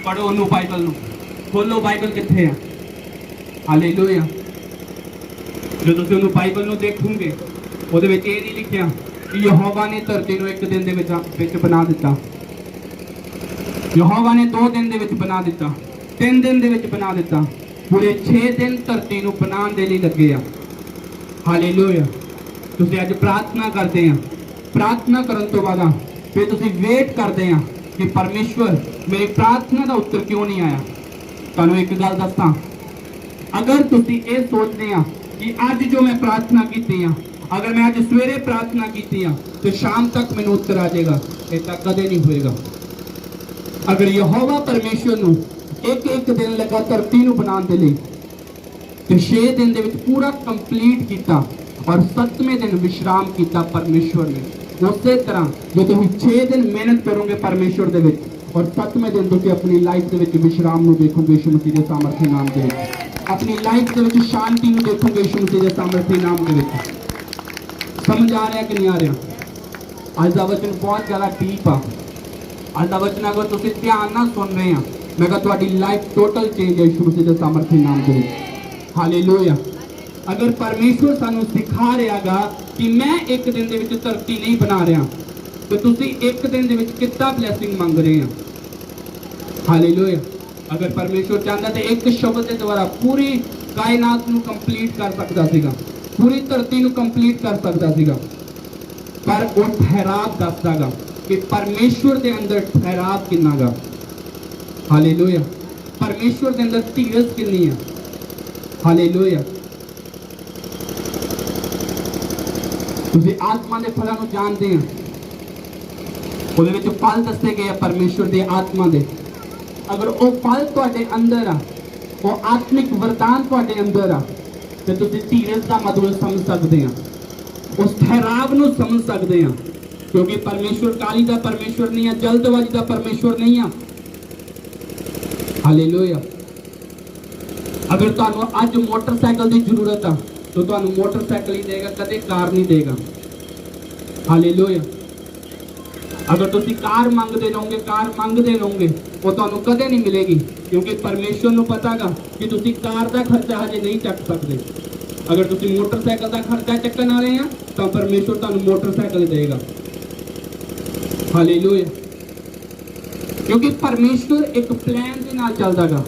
ਪੜੋ ਉਹਨੂੰ, ਬਾਈਬਲ ਨੂੰ ਖੋਲੋ, ਬਾਈਬਲ ਕਿੱਥੇ ਆ? ਹਾਲੇਲੂਇਆ। ਜਦੋਂ ਤੁਸੀਂ ਉਹਨੂੰ ਬਾਈਬਲ ਨੂੰ ਦੇਖੋਗੇ, ਉਹਦੇ ਵਿੱਚ ਇਹ ਨਹੀਂ ਲਿਖਿਆ ਕਿ ਯਹੋਵਾ ਨੇ ਧਰਤੀ ਨੂੰ ਇੱਕ ਦਿਨ ਦੇ ਵਿੱਚ ਬਣਾ ਦਿੱਤਾ, ਯਹੋਵਾ ਨੇ 2 ਦਿਨ ਦੇ ਵਿੱਚ ਬਣਾ ਦਿੱਤਾ, 3 ਦਿਨ ਦੇ ਵਿੱਚ ਬਣਾ ਦਿੱਤਾ। ਪੂਰੇ 6 ਦਿਨ ਧਰਤੀ ਨੂੰ ਬਣਾਉਣ ਦੇ ਲਈ ਲੱਗੇ ਆ। ਹਾਲੇਲੂਇਆ। ਤੁਸੀਂ ਅੱਜ ਪ੍ਰਾਰਥਨਾ ਕਰਦੇ ਆ, ਪ੍ਰਾਰਥਨਾ ਕਰਨ ਤੋਂ ਬਾਅਦ ਫਿਰ ਤੁਸੀਂ ਵੇਟ ਕਰਦੇ ਆ ਕਿ ਪਰਮੇਸ਼ਵਰ ਮੇਰੀ ਪ੍ਰਾਰਥਨਾ ਦਾ ਉੱਤਰ ਕਿਉਂ ਨਹੀਂ ਆਇਆ। ਤੁਹਾਨੂੰ ਇੱਕ ਗੱਲ ਦੱਸਾਂ, ਅਗਰ ਤੁਸੀਂ ਇਹ ਸੋਚਦੇ ਆ ਕਿ ਅੱਜ ਜੋ ਮੈਂ ਪ੍ਰਾਰਥਨਾ ਕੀਤੀ ਆ, ਅਗਰ ਮੈਂ ਅੱਜ ਸਵੇਰੇ ਪ੍ਰਾਰਥਨਾ ਕੀਤੀ ਆ ਤੇ ਸ਼ਾਮ ਤੱਕ ਮੈਨੂੰ ਉੱਤਰ ਆ ਜਾਏਗਾ, ਇਹ ਤਾਂ ਕਦੇ ਨਹੀਂ ਹੋਏਗਾ। ਅਗਰ ਯਹੋਵਾ ਪਰਮੇਸ਼ਵਰ ਨੂੰ ਇੱਕ ਦਿਨ ਲੱਗਾ ਧਰਤੀ ਨੂੰ ਬਣਾਉਣ ਦੇ ਲਈ, ਤੇ 6 ਦਿਨ ਦੇ ਵਿੱਚ ਪੂਰਾ ਕੰਪਲੀਟ ਕੀਤਾ, ਔਰ 7ਵੇਂ ਦਿਨ ਵਿਸ਼ਰਾਮ ਕੀਤਾ ਪਰਮੇਸ਼ਵਰ ਨੇ। ਉਸੇ ਤਰ੍ਹਾਂ ਜੇ ਤੁਸੀਂ 6 ਦਿਨ ਮਿਹਨਤ ਕਰੋਗੇ ਪਰਮੇਸ਼ਵਰ ਦੇ ਵਿੱਚ, ਔਰ 7ਵੇਂ ਦਿਨ ਤੁਸੀਂ ਆਪਣੀ ਲਾਈਫ ਦੇ ਵਿੱਚ ਵਿਸ਼ਰਾਮ ਨੂੰ ਦੇਖੋਗੇ ਯਿਸੂ ਮਸੀਹ ਦੇ ਸਾਮਰਥੀ ਨਾਮ ਦੇ ਵਿੱਚ, ਆਪਣੀ ਲਾਈਫ ਦੇ ਵਿੱਚ ਸ਼ਾਂਤੀ ਨੂੰ ਦੇਖੋਗੇ ਯਿਸੂ ਮਸੀਹ ਦੇ ਸਾਮਰਥੀ ਨਾਮ ਦੇ ਵਿੱਚ। ਸਮਝ ਆ ਰਿਹਾ ਕਿ ਨਹੀਂ ਆ ਰਿਹਾ? ਅੱਜ ਦਾ ਵਚਨ ਬਹੁਤ ਜ਼ਿਆਦਾ ਡੀਪ ਆ। ਅੱਜ ਦਾ ਵਚਨ ਅਗਰ ਤੁਸੀਂ ਧਿਆਨ ਨਾਲ ਸੁਣ ਰਹੇ ਆ, ਮੈਂ ਕਿਹਾ ਤੁਹਾਡੀ ਲਾਈਫ ਟੋਟਲ ਚੇਂਜ ਹੈ ਯਿਸੂ ਮਸੀਹ ਦੇ ਸਾਮਰਥੀ ਨਾਮ ਦੇ ਵਿੱਚ। ਹਾਲੇਲੂਇਆ। ਅਗਰ ਪਰਮੇਸ਼ਵਰ ਸਾਨੂੰ ਸਿਖਾ ਰਿਹਾਗਾ ਕਿ ਮੈਂ ਇੱਕ ਦਿਨ ਦੇ ਵਿੱਚ ਧਰਤੀ ਨਹੀਂ ਬਣਾ ਰਿਹਾ, ਤੇ ਤੁਸੀਂ ਇੱਕ ਦਿਨ ਦੇ ਵਿੱਚ ਕਿੰਨਾ ਬਲੇਸਿੰਗ ਮੰਗ ਰਹੇ ਆ। ਹਾਲੇਲੂਇਆ। ਅਗਰ ਪਰਮੇਸ਼ਵਰ ਚਾਹੁੰਦਾ ਤੇ ਇੱਕ ਸ਼ਬਦ ਦੇ ਦੁਆਰਾ ਪੂਰੀ ਕਾਇਨਾਤ ਨੂੰ ਕੰਪਲੀਟ ਕਰ ਸਕਦਾ ਸੀਗਾ, ਪੂਰੀ ਧਰਤੀ ਨੂੰ ਕੰਪਲੀਟ ਕਰ ਸਕਦਾ ਸੀਗਾ, ਪਰ ਉਹ ਠਹਿਰਾਵ ਦੱਸਦਾਗਾ ਕਿ ਪਰਮੇਸ਼ਵਰ ਦੇ ਅੰਦਰ ਠਹਿਰਾਵ ਕਿੰਨਾ ਗਾ। ਹਾਲੇਲੂਇਆ। ਪਰਮੇਸ਼ਵਰ ਦੇ ਅੰਦਰ ਧੀਰਜ ਕਿੰਨੀ ਆ। ਹਾਲੇਲੂਇਆ। ਤੁਸੀਂ ਆਤਮਾ ਦੇ ਫਲਾਂ ਨੂੰ ਜਾਣਦੇ ਆ, ਉਹਦੇ ਵਿੱਚ ਫਲ ਦੱਸੇ ਗਏ ਆ ਪਰਮੇਸ਼ਵਰ ਦੇ ਆਤਮਾ ਦੇ। ਅਗਰ ਉਹ ਫਲ ਤੁਹਾਡੇ ਅੰਦਰ ਆ, ਉਹ ਆਤਮਿਕ ਵਰਦਾਨ ਤੁਹਾਡੇ ਅੰਦਰ ਆ, ਤੇ ਤੁਸੀਂ ਧੀਰਜ ਦਾ ਮਤਲਬ ਸਮਝ ਸਕਦੇ ਆ, ਉਸ ਠਹਿਰਾਵ ਨੂੰ ਸਮਝ ਸਕਦੇ ਆ। ਕਿਉਂਕਿ ਪਰਮੇਸ਼ਵਰ ਕਾਲੀ ਦਾ ਪਰਮੇਸ਼ਵਰ ਨਹੀਂ ਆ, ਜਲਦਬਾਜ਼ੀ ਦਾ ਪਰਮੇਸ਼ਵਰ ਨਹੀਂ ਆ। ਹਾਲੇਲੂਇਆ। ਅਗਰ ਤੁਹਾਨੂੰ ਅੱਜ ਮੋਟਰਸਾਈਕਲ ਦੀ ਜ਼ਰੂਰਤ ਆ, ਤਾਂ ਤੁਹਾਨੂੰ ਮੋਟਰਸਾਈਕਲ ਹੀ ਦੇਗਾ, ਕਦੇ ਕਾਰ ਨਹੀਂ ਦੇਗਾ। ਹਾਲੇਲੂਇਆ। ਅਗਰ ਤੁਸੀਂ ਕਾਰ ਮੰਗਦੇ ਰਹੋਗੇ, ਉਹ ਤੁਹਾਨੂੰ ਕਦੇ ਨਹੀਂ ਮਿਲੇਗੀ, ਕਿਉਂਕਿ ਪਰਮੇਸ਼ਵਰ ਨੂੰ ਪਤਾਗਾ ਕਿ ਤੁਸੀਂ ਕਾਰ ਦਾ ਖਰਚਾ ਹਜੇ ਨਹੀਂ ਚੱਕ ਸਕਦੇ। ਅਗਰ ਤੁਸੀਂ ਮੋਟਰਸਾਈਕਲ ਦਾ ਖਰਚਾ ਚੱਕਣ ਵਾਲੇ ਆ, ਤਾਂ ਪਰਮੇਸ਼ਵਰ ਤੁਹਾਨੂੰ ਮੋਟਰਸਾਈਕਲ ਦੇਗਾ। ਹਾਲੇਲੂਇਆ। क्योंकि परमेश्वर एक प्लान के नाल चलदा गा,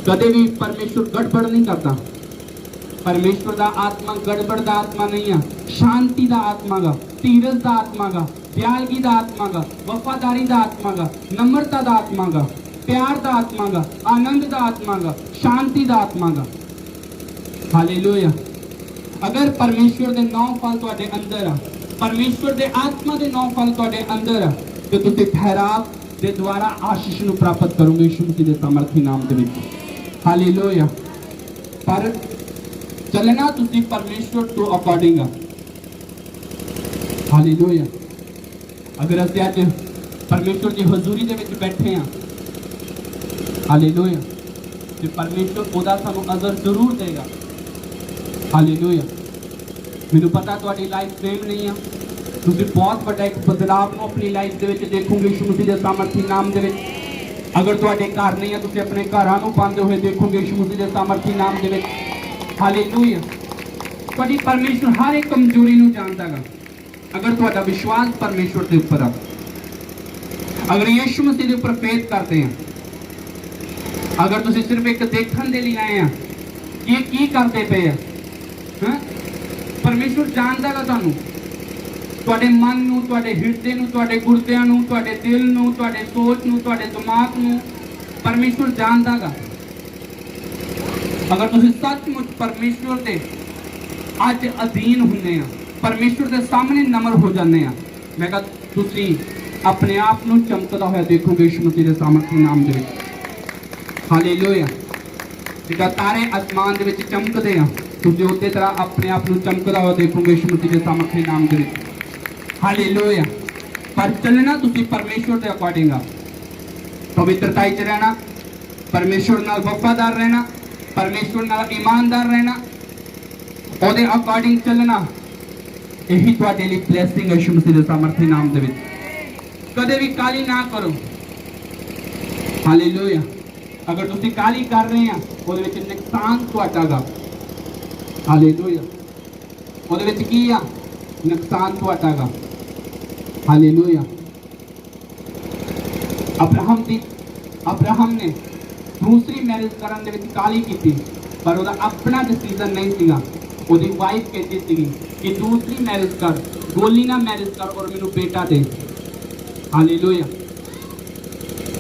कदे भी परमेश्वर गड़बड़ नहीं करता। परमेश्वर दा आत्मा गड़बड़ दा आत्मा नहीं है, शांति दा आत्मा गा, धीरज दा आत्मा गा, दयालगी दा आत्मा गा, वफादारी दा आत्मा गा, नम्रता दा आत्मा गा, प्यार दा आत्मा गा, आनंद दा आत्मा गा, शांति दा आत्मा गा। हालेलुया। अगर परमेश्वर दे 9 फल तुहाडे अंदर आ, परमेश्वर दे आत्मा दे 9 फल तुहाडे अंदर आ, ते तुसीं ठहराव दे द्वारा आशीष नूं प्राप्त करोगे यीशु मसीह दे सामर्थी नाम दे विच। हालेलुया। पर चलना तुसीं परमेश्वर तो अकॉर्डिंग आ। हालेलुया। अगर असीं अज परमेश्वर की हजूरी दे विच बैठे हां, हालेलुया, ते परमेश्वर ओदा सानूं अज़र जरूर देगा। हालेलुया। मैनूं पता तुहाडी लाइफ सेम नहीं आ, तुसीं बहुत बड़ा एक बदलाव नूं अपनी लाइफ दे विच देखोगे यीशु मसीह दे सामर्थी नाम दे विच। अगर तुहाडे घर नहीं है, तुसीं अपने घरां नूं पांदे होए देखोगे यीशु मसीह दे सामर्थी नाम दे विच। हालेलुया। तुहाडी परमेश्वर हर एक कमजोरी नूं जानदा गा। अगर तुहाडा विश्वास परमेश्वर दे उपर आ, अगर यीशु मसीह दे उपर फेथ करते हैं, अगर तुसीं सिर्फ एक देखण दे लिए आए हैं कि ये की करते पे आ, परमेश्वर जानदा गा तुहानूं, तुहाडे मन नूं, तुहाडे हिरदे नूं, तुहाडे गुर्दिਆਂ नूं, तुहाडे दिल नूं, तुहाडे सोच नूं, तुहाडे दिमाग नूं परमेश्वर जानदा गा। अगर तुसीं सचमुच परमेश्वर दे अज अधीन हुंदे आ, परमेश्वर दे सामने नम्र हो जाते हैं, मैं कहा तुसीं अपने आप नूं चमकदा होया देखोगे यीशु मसीह दे सामर्थी नाम दे विच। हालेलुया। जिद्दां तारे आसमान दे विच चमकदे आ, तुसीं उसे तरह अपने आप नूं चमकदा होया देखोगे यीशु मसीह दे सामर्थी नाम दे विच। हालेलुया। पर चलना तुसीं परमेश्वर दे अकॉर्डिंग आ, पवित्रताई च रहना, परमेश्वर नाल वफादार रहना, परमेश्वर नाल ईमानदार रहना, ओदे अकॉर्डिंग चलना, यही तुहाडे लई ब्लैसिंग है यीशु मसीह दे सामर्थी नाम दे विच। कदे भी काली ना करो। हालेलुया। अगर तुसीं काली कर रहे हैं, ओदे विच नुकसान तुहाडा गा। हालेलुया। ओदे विच की आ? नुकसान तुहाडा गा। हालेलुया। अब्राहम ने दूसरी मैरिज करन दे विच काली कीती, पर ओदा अपना डिसीजन नहीं सीगा। ओदी वाइफ कहती थी कि दूसरी मैरिज कर, गोली ना मैरिज कर और मैनू बेटा दे। हालेलुया।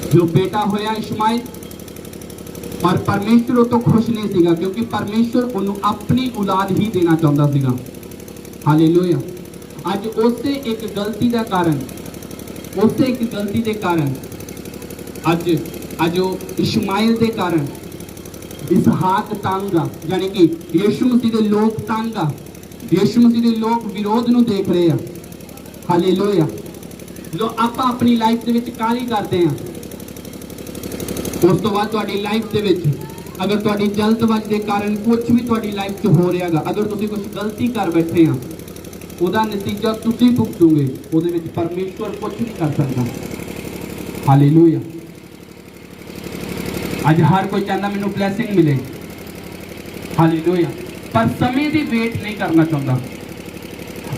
जो बेटा होया इशमाइल, पर परमेश्वर वो तो खुश नहीं सीगा, क्योंकि परमेश्वर उन्होंने अपनी औलाद ही देना चाहता सीगा। हालेलुया। अज उसे एक गलती का कारण, उसे एक गलती के कारण अज इशमाइल के कारण इसहाक तंग आ, यानी कि यीशु मसीह के लोग तंग आ, यीशु मसीह के लोग विरोध नूं देख रहे हैं। हालेलुया। जो आप अपनी लाइफ के विच काली करते हैं, उस तो बाद तुहाडी लाइफ के विच अगर तुहाडी जल्दबाजी के कारण कुछ भी तुहाडी लाइफ च हो रहा है, अगर तुसीं कुछ गलती कर बैठे हैं, ਉਹਦਾ नतीजा तुसीं भुगतोगे, ਉਹਦੇ ਵਿੱਚ परमेश्वर कुछ नहीं कर सकता। हालेलुया। ਅੱਜ हर कोई चाहता मैनू ब्लैसिंग मिले। हालेलुया। पर समय की वेट नहीं करना चाहता।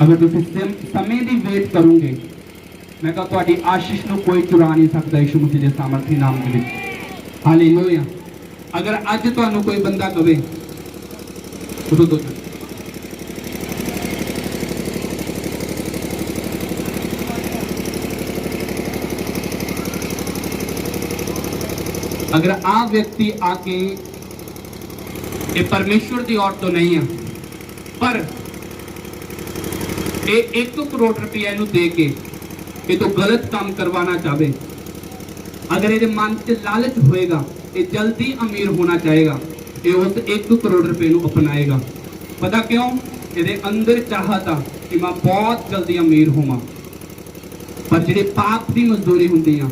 अगर तुसीं समय की वेट करोगे, मैं कहा तुहाडी आशीष नूं कोई चुरा नहीं सकता यीशु मसीह के सामर्थी नाम दे विच। हालेलुया। अगर अज तुहानूं कोई बंदा कहे उठो तो अगर आ व्यक्ति आके ये परमेश्वर की औरत तो नहीं है, पर ये 1 करोड़ रुपया इनू दे के ये तो गलत काम करवाना चाहे, अगर ये मन से लालच होएगा, ये जल्दी अमीर होना चाहेगा, ये उस 1 करोड़ रुपये को अपनाएगा। पता क्यों? ये अंदर चाहता कि मैं बहुत जल्दी अमीर होवां। पर जिहड़े पाप की मजदूरी होंदी आ,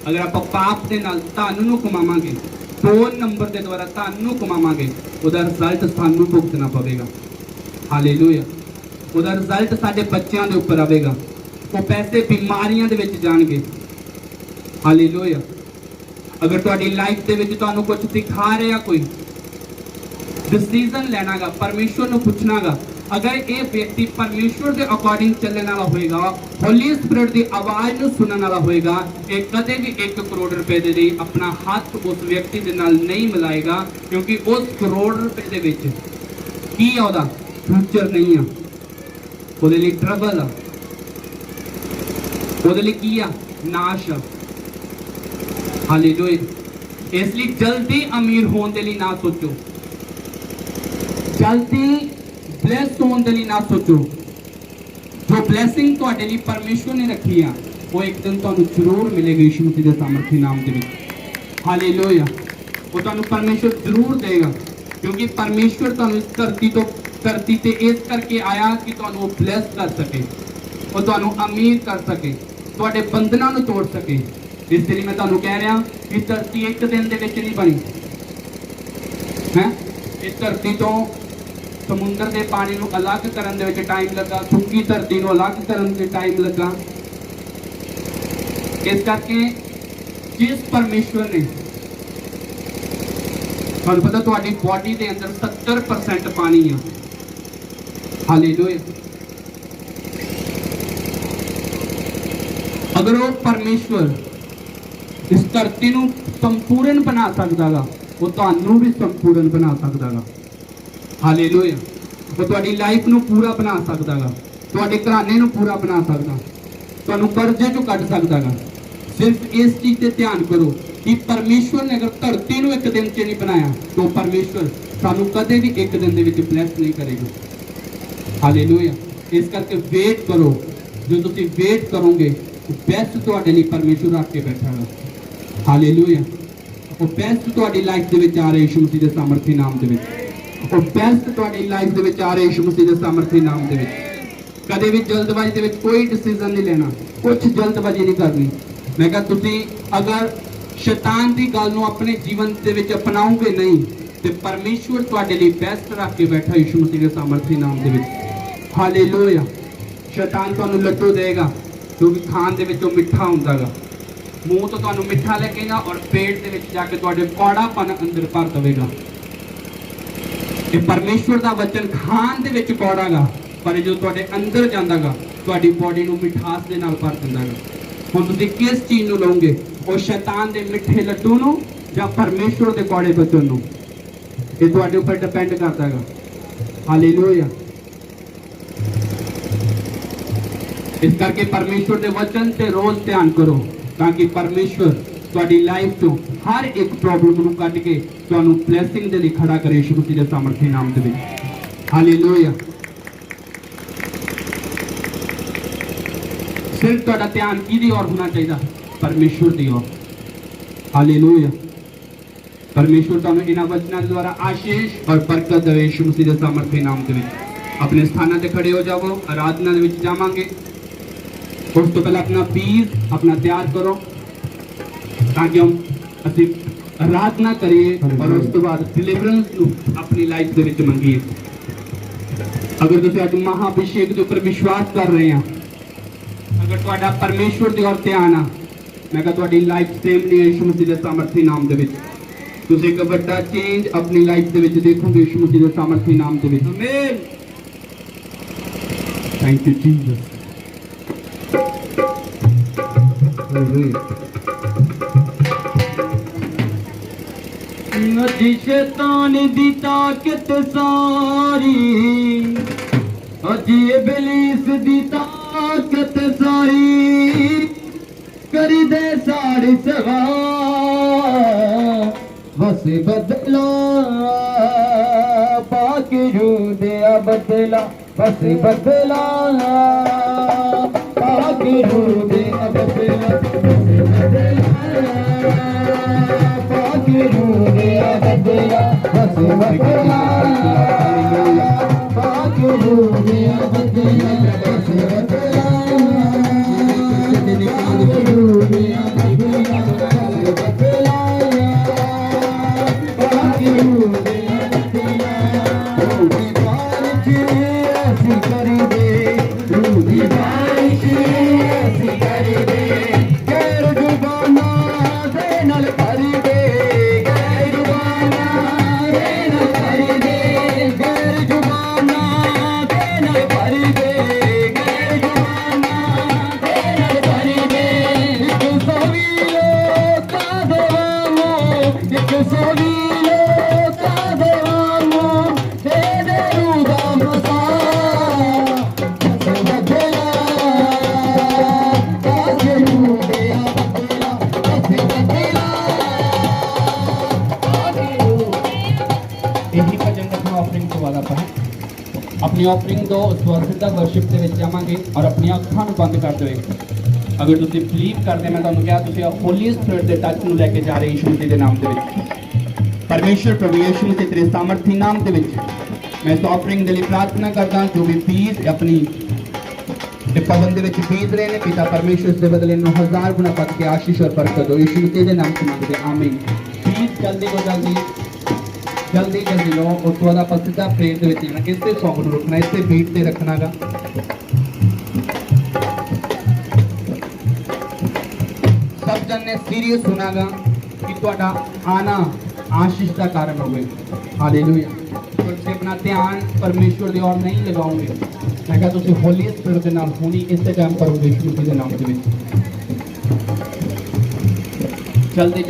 अगर आप पाप के नाल धन नूं कमावांगे, 2 नंबर के द्वारा धन नूं कमावांगे, उसका रिजल्ट सानू भुगतना पवेगा। हालेलुया। उसका रिजल्ट साडे बच्चों के उपर आवेगा, वो पैसे बीमारियों के विच जाणगे। हालेलुया। अगर तुहाडी लाइफ के विच तुहानूं कुछ सिखा रहा कोई, डिसीजन लेना गा, परमेश्वर नूं पुछना गा, अगर ये व्यक्ति परमेश्वर के अकॉर्डिंग चलने वाला होएगा, होली स्पिरिट की आवाज ਨੂੰ ਸੁਣਨ ਵਾਲਾ ਹੋਏਗਾ, ਇਹ ਕਦੇ ਵੀ 1 ਕਰੋੜ ਰੁਪਏ ਦੇ ਲਈ ਆਪਣਾ ਹੱਥ ਉਸ ਵਿਅਕਤੀ ਦੇ ਨਾਲ ਨਹੀਂ ਮਿਲਾਏਗਾ, ਕਿਉਂਕਿ ਉਸ ਕਰੋੜ ਰੁਪਏ ਦੇ ਵਿੱਚ ਕੀ ਆ, ਉਹਦਾ ਫਿਊਚਰ ਨਹੀਂ ਆ, ਉਹਦੇ ਲਈ ਟਰਬਲ ਆ, ਉਹਦੇ ਲਈ ਕੀ ਆ, ਨਾਸ਼ ਆ। ਹਾਲੇਲੂਇਆ। ਇਸ ਲਈ ਜਲਦੀ ਅਮੀਰ ਹੋਣ ਦੇ ਲਈ ਨਾ ਸੋਚੋ, ਜਲਦੀ ਬਲੈਸ ਹੋਣ ਦੇ ਲਈ ਨਾ ਸੋਚੋ। ਜੋ ਬਲੈਸਿੰਗ ਤੁਹਾਡੇ ਲਈ ਪਰਮੇਸ਼ਵਰ ਨੇ ਰੱਖੀ ਆ, ਉਹ ਇੱਕ ਦਿਨ ਤੁਹਾਨੂੰ ਜ਼ਰੂਰ ਮਿਲੇਗੀ ਯਿਸੂ ਮਸੀਹ ਦੇ ਸਾਮਰਥੀ ਨਾਮ ਦੇ ਵਿੱਚ। ਹਾਲੇਲੂਇਆ। ਉਹ ਤੁਹਾਨੂੰ ਪਰਮੇਸ਼ਵਰ ਜ਼ਰੂਰ ਦੇਗਾ, ਕਿਉਂਕਿ ਪਰਮੇਸ਼ਵਰ ਤੁਹਾਨੂੰ ਇਸ ਧਰਤੀ ਤੇ ਇਸ ਕਰਕੇ ਆਇਆ ਕਿ ਤੁਹਾਨੂੰ ਉਹ ਬਲੈਸ ਕਰ ਸਕੇ, ਉਹ ਤੁਹਾਨੂੰ ਅਮੀਰ ਕਰ ਸਕੇ, ਤੁਹਾਡੇ ਬੰਧਨਾਂ ਨੂੰ ਤੋੜ ਸਕੇ। ਇਸ ਲਈ ਮੈਂ ਤੁਹਾਨੂੰ ਕਹਿ ਰਿਹਾ ਕਿ ਧਰਤੀ ਇੱਕ ਦਿਨ ਦੇ ਵਿੱਚ ਨਹੀਂ ਬਣੀ ਹੈ। ਇਸ ਧਰਤੀ ਤੋਂ ਸਮੁੰਦਰ ਦੇ ਪਾਣੀ ਨੂੰ ਅਲੱਗ ਕਰਨ ਦੇ ਵਿੱਚ ਟਾਈਮ ਲੱਗਾ, ਸੁੱਕੀ ਧਰਤੀ ਨੂੰ ਅਲੱਗ ਕਰਨ ਦੇ ਟਾਈਮ ਲੱਗਾ। ਇਸ ਕਰਕੇ ਜਿਸ ਪਰਮੇਸ਼ਵਰ ਨੇ, ਤੁਹਾਨੂੰ ਪਤਾ ਤੁਹਾਡੀ ਬੋਡੀ ਦੇ ਅੰਦਰ 70% ਪਾਣੀ ਆ। ਹਾਲੇਲੂਇਆ। ਅਗਰ ਉਹ ਪਰਮੇਸ਼ਵਰ ਇਸ ਧਰਤੀ ਨੂੰ ਸੰਪੂਰਨ ਬਣਾ ਸਕਦਾ ਗਾ, ਉਹ ਤੁਹਾਨੂੰ ਵੀ ਸੰਪੂਰਨ ਬਣਾ ਸਕਦਾ ਗਾ। ਹਾਲੇਲੂਇਆ। ਉਹ ਤੁਹਾਡੀ ਲਾਈਫ ਨੂੰ ਪੂਰਾ ਬਣਾ ਸਕਦਾ ਗਾ, ਤੁਹਾਡੇ ਘਰਾਣੇ ਨੂੰ ਪੂਰਾ ਬਣਾ ਸਕਦਾ, ਤੁਹਾਨੂੰ ਕਰਜ਼ੇ ਚੋਂ ਕੱਢ ਸਕਦਾ ਗਾ। ਸਿਰਫ ਇਸ ਚੀਜ਼ ਤੇ ਧਿਆਨ ਕਰੋ ਕਿ ਪਰਮੇਸ਼ਵਰ ਨੇ ਅਗਰ ਧਰਤੀ ਨੂੰ ਇੱਕ ਦਿਨ 'ਚ ਨਹੀਂ ਬਣਾਇਆ, ਤਾਂ ਪਰਮੇਸ਼ਵਰ ਸਾਨੂੰ ਕਦੇ ਵੀ ਇੱਕ ਦਿਨ ਦੇ ਵਿੱਚ ਬਲੈਸ ਨਹੀਂ ਕਰੇਗਾ। ਹਾਲੇਲੂਇਆ। ਇਸ ਕਰਕੇ ਵੇਟ ਕਰੋ। ਜੋ ਤੁਸੀਂ ਵੇਟ ਕਰੋਗੇ, ਉਹ ਬੈਸਟ ਤੁਹਾਡੇ ਲਈ ਪਰਮੇਸ਼ਵਰ ਰੱਖ ਕੇ ਬੈਠਾ ਹੈ। ਹਾਲੇਲੂਇਆ। ਉਹ ਬੈਸਟ ਤੁਹਾਡੀ ਲਾਈਫ ਦੇ ਵਿੱਚ ਆ ਰਿਹਾ ਯਿਸੂ ਮਸੀਹ ਦੇ ਸਾਮਰਥੀ ਨਾਮ ਦੇ ਵਿੱਚ। ਉਹ ਬੈਸਟ ਤੁਹਾਡੀ ਲਾਈਫ ਦੇ ਵਿੱਚ ਆ ਰਿਹਾ ਯਿਸੂ ਮਸੀਹ ਦੇ ਸਾਮਰਥੀ ਨਾਮ ਦੇ ਵਿੱਚ। ਕਦੇ ਵੀ ਜਲਦਬਾਜ਼ੀ ਦੇ ਵਿੱਚ ਕੋਈ ਡਿਸੀਜਨ ਨਹੀਂ ਲੈਣਾ, ਕੁਝ ਜਲਦਬਾਜ਼ੀ ਨਹੀਂ ਕਰਨੀ। ਮੈਂ ਕਿਹਾ ਤੁਸੀਂ ਅਗਰ ਸ਼ੈਤਾਨ ਦੀ ਗੱਲ ਨੂੰ ਆਪਣੇ ਜੀਵਨ ਦੇ ਵਿੱਚ ਅਪਣਾਓਗੇ ਨਹੀਂ, ਤੇ ਪਰਮੇਸ਼ਵਰ ਤੁਹਾਡੇ ਲਈ ਬੈਸਟ ਰੱਖ ਕੇ ਬੈਠਾ ਯਿਸੂ ਮਸੀਹ ਦੇ ਸਾਮਰਥੀ ਨਾਮ ਦੇ ਵਿੱਚ। ਹਾਲੇਲੂਇਆ। ਸ਼ੈਤਾਨ ਤੁਹਾਨੂੰ ਲੱਡੂ ਦੇਗਾ, ਕਿਉਂਕਿ ਖਾਣ ਦੇ ਵਿੱਚ ਉਹ ਮਿੱਠਾ ਹੁੰਦਾ ਗਾ। ਮੂੰਹ ਤੋਂ ਤੁਹਾਨੂੰ ਮਿੱਠਾ ਲੱਗੇਗਾ ਔਰ ਪੇਟ ਦੇ ਵਿੱਚ ਜਾ ਕੇ ਤੁਹਾਡੇ ਕੌੜਾਪਨ ਅੰਦਰ ਭਰ ਦੇਵੇਗਾ। ਇਹ ਪਰਮੇਸ਼ਵਰ ਦਾ ਵਚਨ ਖਾਣ ਦੇ ਵਿੱਚ ਕੌੜਾ ਗਾ, ਪਰ ਜੋ ਤੁਹਾਡੇ ਅੰਦਰ ਜਾਂਦਾ ਗਾ, ਤੁਹਾਡੀ ਬੋਡੀ ਨੂੰ ਮਿਠਾਸ ਦੇ ਨਾਲ ਭਰ ਦਿੰਦਾ ਗਾ। ਹੁਣ ਤੁਸੀਂ ਕਿਸ ਚੀਜ਼ ਨੂੰ ਲਓਗੇ, ਉਹ ਸ਼ੈਤਾਨ ਦੇ ਮਿੱਠੇ ਲੱਡੂ ਨੂੰ ਜਾਂ ਪਰਮੇਸ਼ਵਰ ਦੇ ਕੌੜੇ ਵਚਨ ਨੂੰ? ਇਹ ਤੁਹਾਡੇ ਉੱਪਰ ਡਿਪੈਂਡ ਕਰਦਾ ਗਾ। ਹਾਲੇਲੂਇਆ। ਇਸ ਕਰਕੇ ਪਰਮੇਸ਼ਵਰ ਦੇ ਵਚਨ ਤੇ ਰੋਜ਼ ਧਿਆਨ ਕਰੋ, ਤਾਂ ਕਿ ਪਰਮੇਸ਼ਵਰ ਤੁਹਾਡੀ ਲਾਈਫ ਤੋਂ ਹਰ ਇੱਕ ਪ੍ਰੋਬਲਮ ਨੂੰ ਕੱਢ ਕੇ ਤੁਹਾਨੂੰ ਬਲੇਸਿੰਗ ਦੇ ਲਈ ਖੜਾ ਕਰੇ ਯਿਸੂ ਮਸੀਹ ਦੇ ਸਾਮਰਥੀ ਨਾਮ ਦੇ ਵਿੱਚ। ਹਾਲੇਲੂਇਆ। ਸਿਰਫ ਤੁਹਾਡਾ ਧਿਆਨ ਕਿਹਦੀ ਔਰ ਹੋਣਾ ਚਾਹੀਦਾ? ਪਰਮੇਸ਼ਵਰ ਦੀ ਔਰ। ਹਾਲੇਲੂਇਆ। ਪਰਮੇਸ਼ਵਰ ਤੁਹਾਨੂੰ ਇਹਨਾਂ ਵਚਨਾਂ ਦੇ ਦੁਆਰਾ ਆਸ਼ੀਸ਼ ਔਰ ਬਰਕਤ ਦੇਵੇ ਯਿਸੂ ਮਸੀਹ ਦੇ ਸਾਮਰਥੀ ਨਾਮ ਦੇ ਵਿੱਚ। ਆਪਣੇ ਸਥਾਨਾਂ ਤੇ ਖੜੇ ਹੋ ਜਾਵੋ, ਆਰਾਧਨਾ ਦੇ ਵਿੱਚ ਜਾਵਾਂਗੇ। ਉਸ ਤੋਂ ਪਹਿਲਾਂ ਆਪਣਾ ਬੀਜ ਆਪਣਾ ਤਿਆਰ ਕਰੋ, ਤਾਂ ਕਿ ਅਸੀਂ ਆਰਾਧਨਾ ਕਰੀਏ ਔਰ ਉਸ ਤੋਂ ਬਾਅਦ ਡਿਲੀਵਰੈਂਸ ਨੂੰ ਆਪਣੀ ਲਾਈਫ ਦੇ ਵਿੱਚ ਮੰਗੀਏ। ਅਗਰ ਤੁਸੀਂ ਅੱਜ ਮਹਾਅਭਿਸ਼ੇਕ ਦੇ ਉੱਪਰ ਵਿਸ਼ਵਾਸ ਕਰ ਰਹੇ ਆ, ਅਗਰ ਤੁਹਾਡਾ ਪਰਮੇਸ਼ਵਰ ਦੀ ਔਰ ਧਿਆਨ ਆ, ਮੈਂ ਕਿਹਾ ਤੁਹਾਡੀ ਲਾਈਫ ਸੇਮ ਨਹੀਂ ਹੈ ਯਿਸੂ ਮਸੀਹ ਦੇ ਸਾਮਰਥੀ ਨਾਮ ਦੇ ਵਿੱਚ। ਤੁਸੀਂ ਇੱਕ ਵੱਡਾ ਚੇਂਜ ਆਪਣੀ ਲਾਈਫ ਦੇ ਵਿੱਚ ਦੇਖੋਗੇ ਯਿਸੂ ਮਸੀਹ ਦੇ ਸਾਮਰਥੀ ਨਾਮ ਦੇ ਵਿੱਚ। ਆਮੀਨ। Thank you Jesus. अजी शैतान दी ताकत सारी, अजी इबलीस दी ताकत सारी, करी दे सारी सवा बस बदला, पाके रू दे बदला, बस बदला, पाके रू दे बदला, पाके रू दे बदला, बस बदला, पाके रू दे बदला, बस बदला, पाके रू दे बदला, बस बदला, पाके रू दे बदला, रूही बारिश ऐसी कर दे, रूही बारिश ऐसी कर दे, गैर जुबाना दे नल भर दे, गैर जुबाना दे नल भर दे, ਬਾਅਦ ਆਪਾਂ ਆਪਣੀ ਆਫਰਿੰਗ ਦੋ ਉਸ ਤੋਂ ਬਾਅਦ ਸਿੱਧਾ ਵਰਸ਼ਿਪ ਦੇ ਵਿੱਚ ਜਾਵਾਂਗੇ ਔਰ ਆਪਣੀਆਂ ਅੱਖਾਂ ਨੂੰ ਬੰਦ ਕਰਦੇ ਹੋਏ ਅਗਰ ਤੁਸੀਂ ਬਲੀਵ ਕਰਦੇ ਮੈਂ ਤੁਹਾਨੂੰ ਕਿਹਾ ਤੁਸੀਂ ਹੋਲੀ ਸਪਿਰਿਟ ਦੇ ਟੱਚ ਨੂੰ ਲੈ ਕੇ ਜਾ ਰਹੇ ਯਿਸੂ ਮਸੀਹ ਦੇ ਨਾਮ ਦੇ ਵਿੱਚ ਪਰਮੇਸ਼ਰ ਪ੍ਰਭੂ ਯਿਸੂ ਮਸੀਹ ਤੇਰੇ ਸਾਮਰਥੀ ਨਾਮ ਦੇ ਵਿੱਚ ਮੈਂ ਇਸ ਆਫਰਿੰਗ ਦੇ ਲਈ ਪ੍ਰਾਰਥਨਾ ਕਰਦਾ ਜੋ ਵੀ ਬੀਜ ਆਪਣੀ ਤੇ ਪਵਨ ਦੇ ਵਿੱਚ ਬੀਜ ਰਹੇ ਨੇ ਪਿਤਾ ਪਰਮੇਸ਼ਰ ਇਸ ਦੇ ਬਦਲੇ ਨੂੰ 1000 ਗੁਣਾ ਪਾ ਕੇ ਆਸ਼ੀਸ਼ ਔਰ ਬਰਕਤ ਦੋ ਯਿਸੂ ਮਸੀਹ ਦੇ ਨਾਮ 'ਚ ਮੰਗਦੇ ਆਮੀਨ ਪਲੀਜ਼ ਜਲਦੀ लो उस बाद आप सीधा प्रेयर ਦੇ ਵਿੱਚ ਜਾਣਾ ਇਸੇ ਸੌਂਗ ਨੂੰ ਰੱਖਣਾ ਇਸੇ ਬੀਟ ਤੇ ਰੱਖਣਾਗਾ ਸਭ ਜਨ ਨੇ ਸੀਰੀਅਸ ਹੋਣਾਗਾ ਕਿ ਤੁਹਾਡਾ ਆਣਾ आशीष का कारण होवे हालेलुया ਤੁਸੀਂ ਆਪਣਾ ਧਿਆਨ ਪਰਮੇਸ਼ਵਰ ਦੀ ਔਰ ਨਹੀਂ ਲਗਾਓਗੇ ਮੈਂ ਕਹਾਂ ਤੁਸੀਂ ਹੋਲੀ ਸਪਿਰਿਟ ਦੇ ਨਾਲ ਹੋਣੀ ਇਸੇ ਟਾਈਮ ਕਰੋਗੇ ਯਿਸੂ ਮਸੀਹ ਦੇ ਨਾਮ ਦੇ ਵਿੱਚ ਜਲਦੀ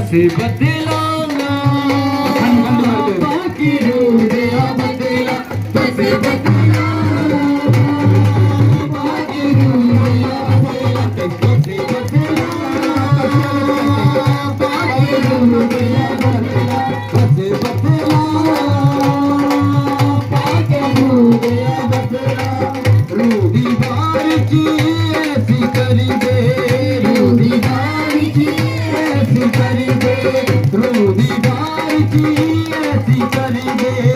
बसे बदलाना बाकी हो गया बदला बसे बदलाना बाकी हो गया बदला बसे बदलाना बाकी हो गया बदला बसे बदलाना बाकी हो गया बदला रूदी बार की ऐसी करी दे रूदी बार की ऐसी करी दे रूदी बार की ऐसी करी दे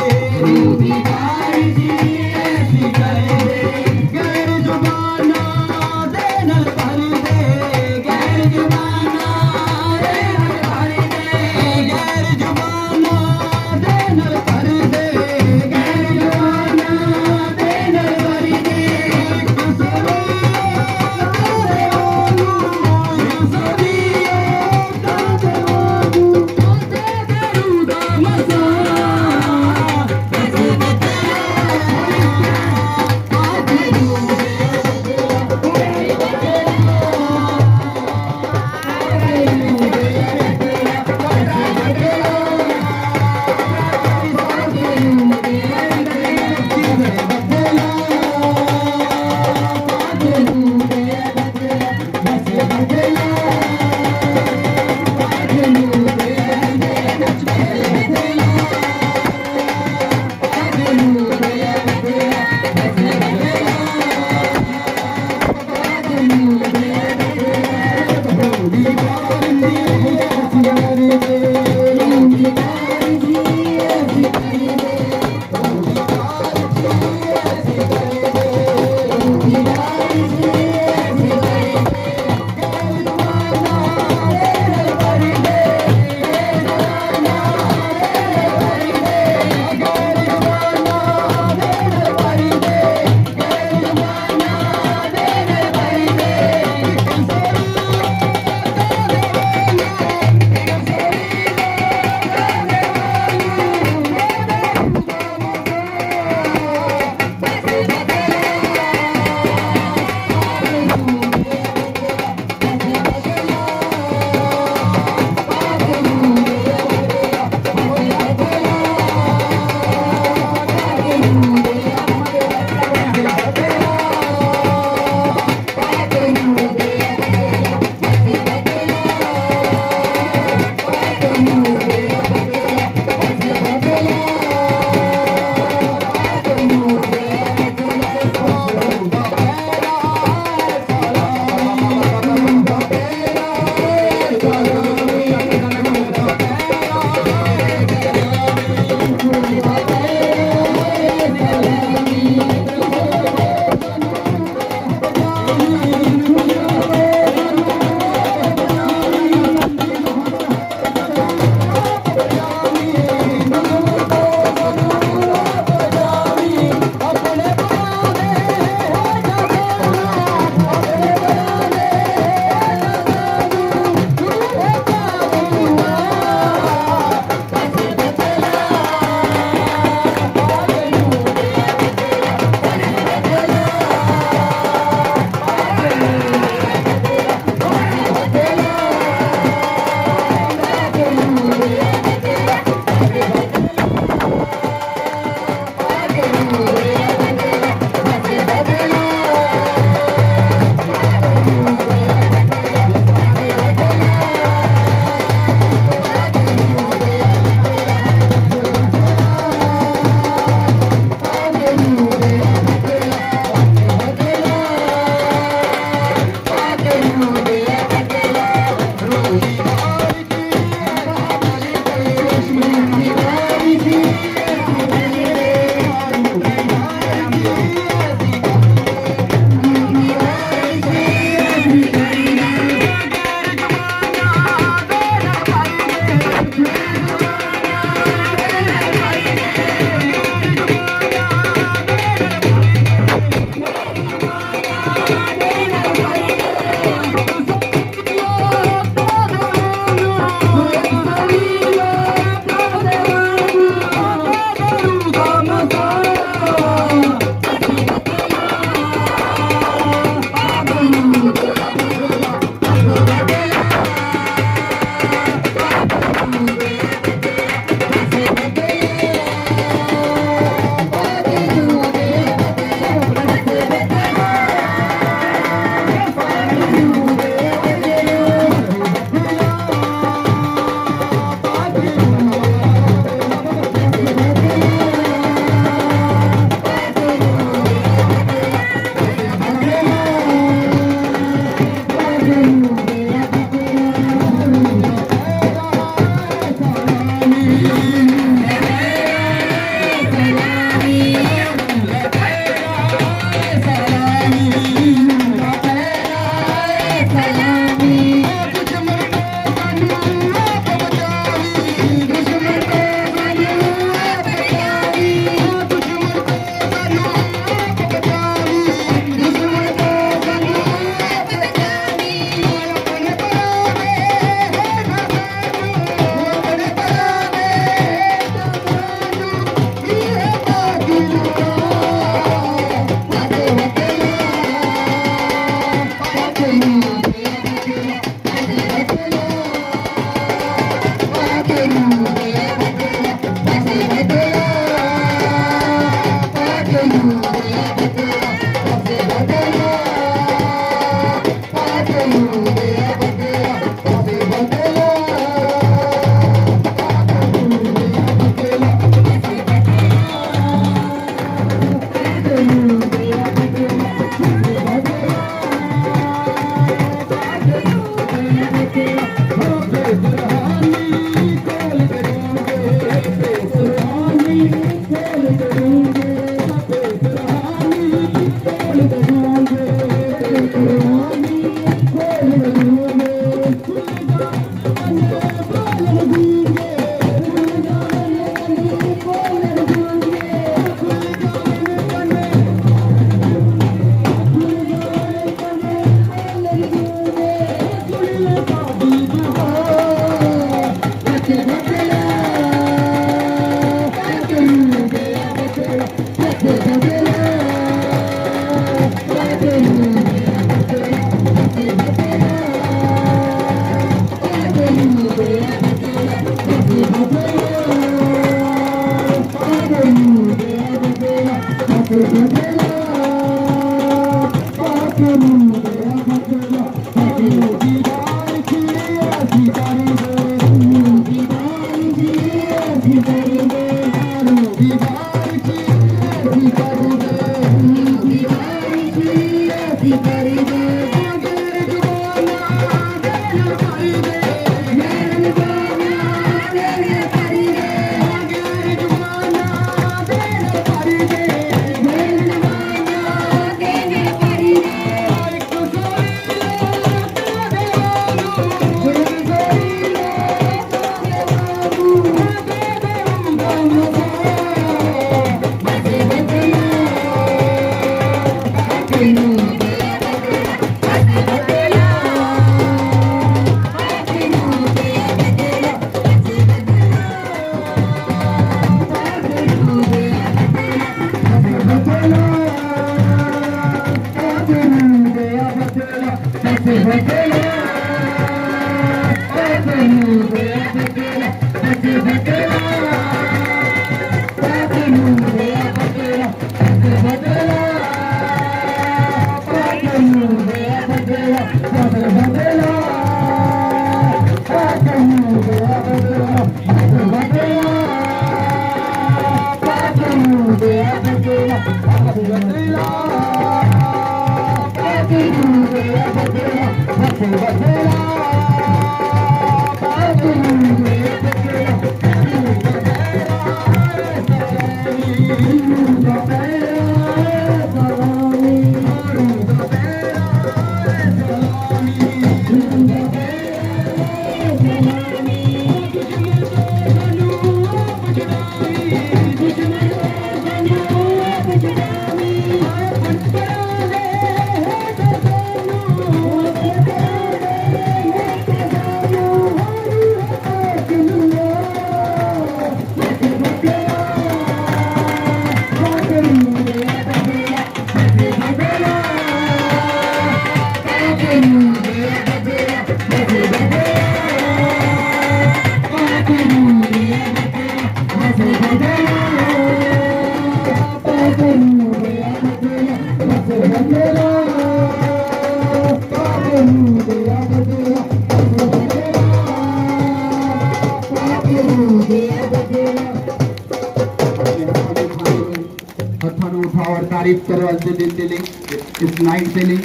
हथों उठाओ और तारीफ करो आज दे दिन लिए इस नाइट के लिए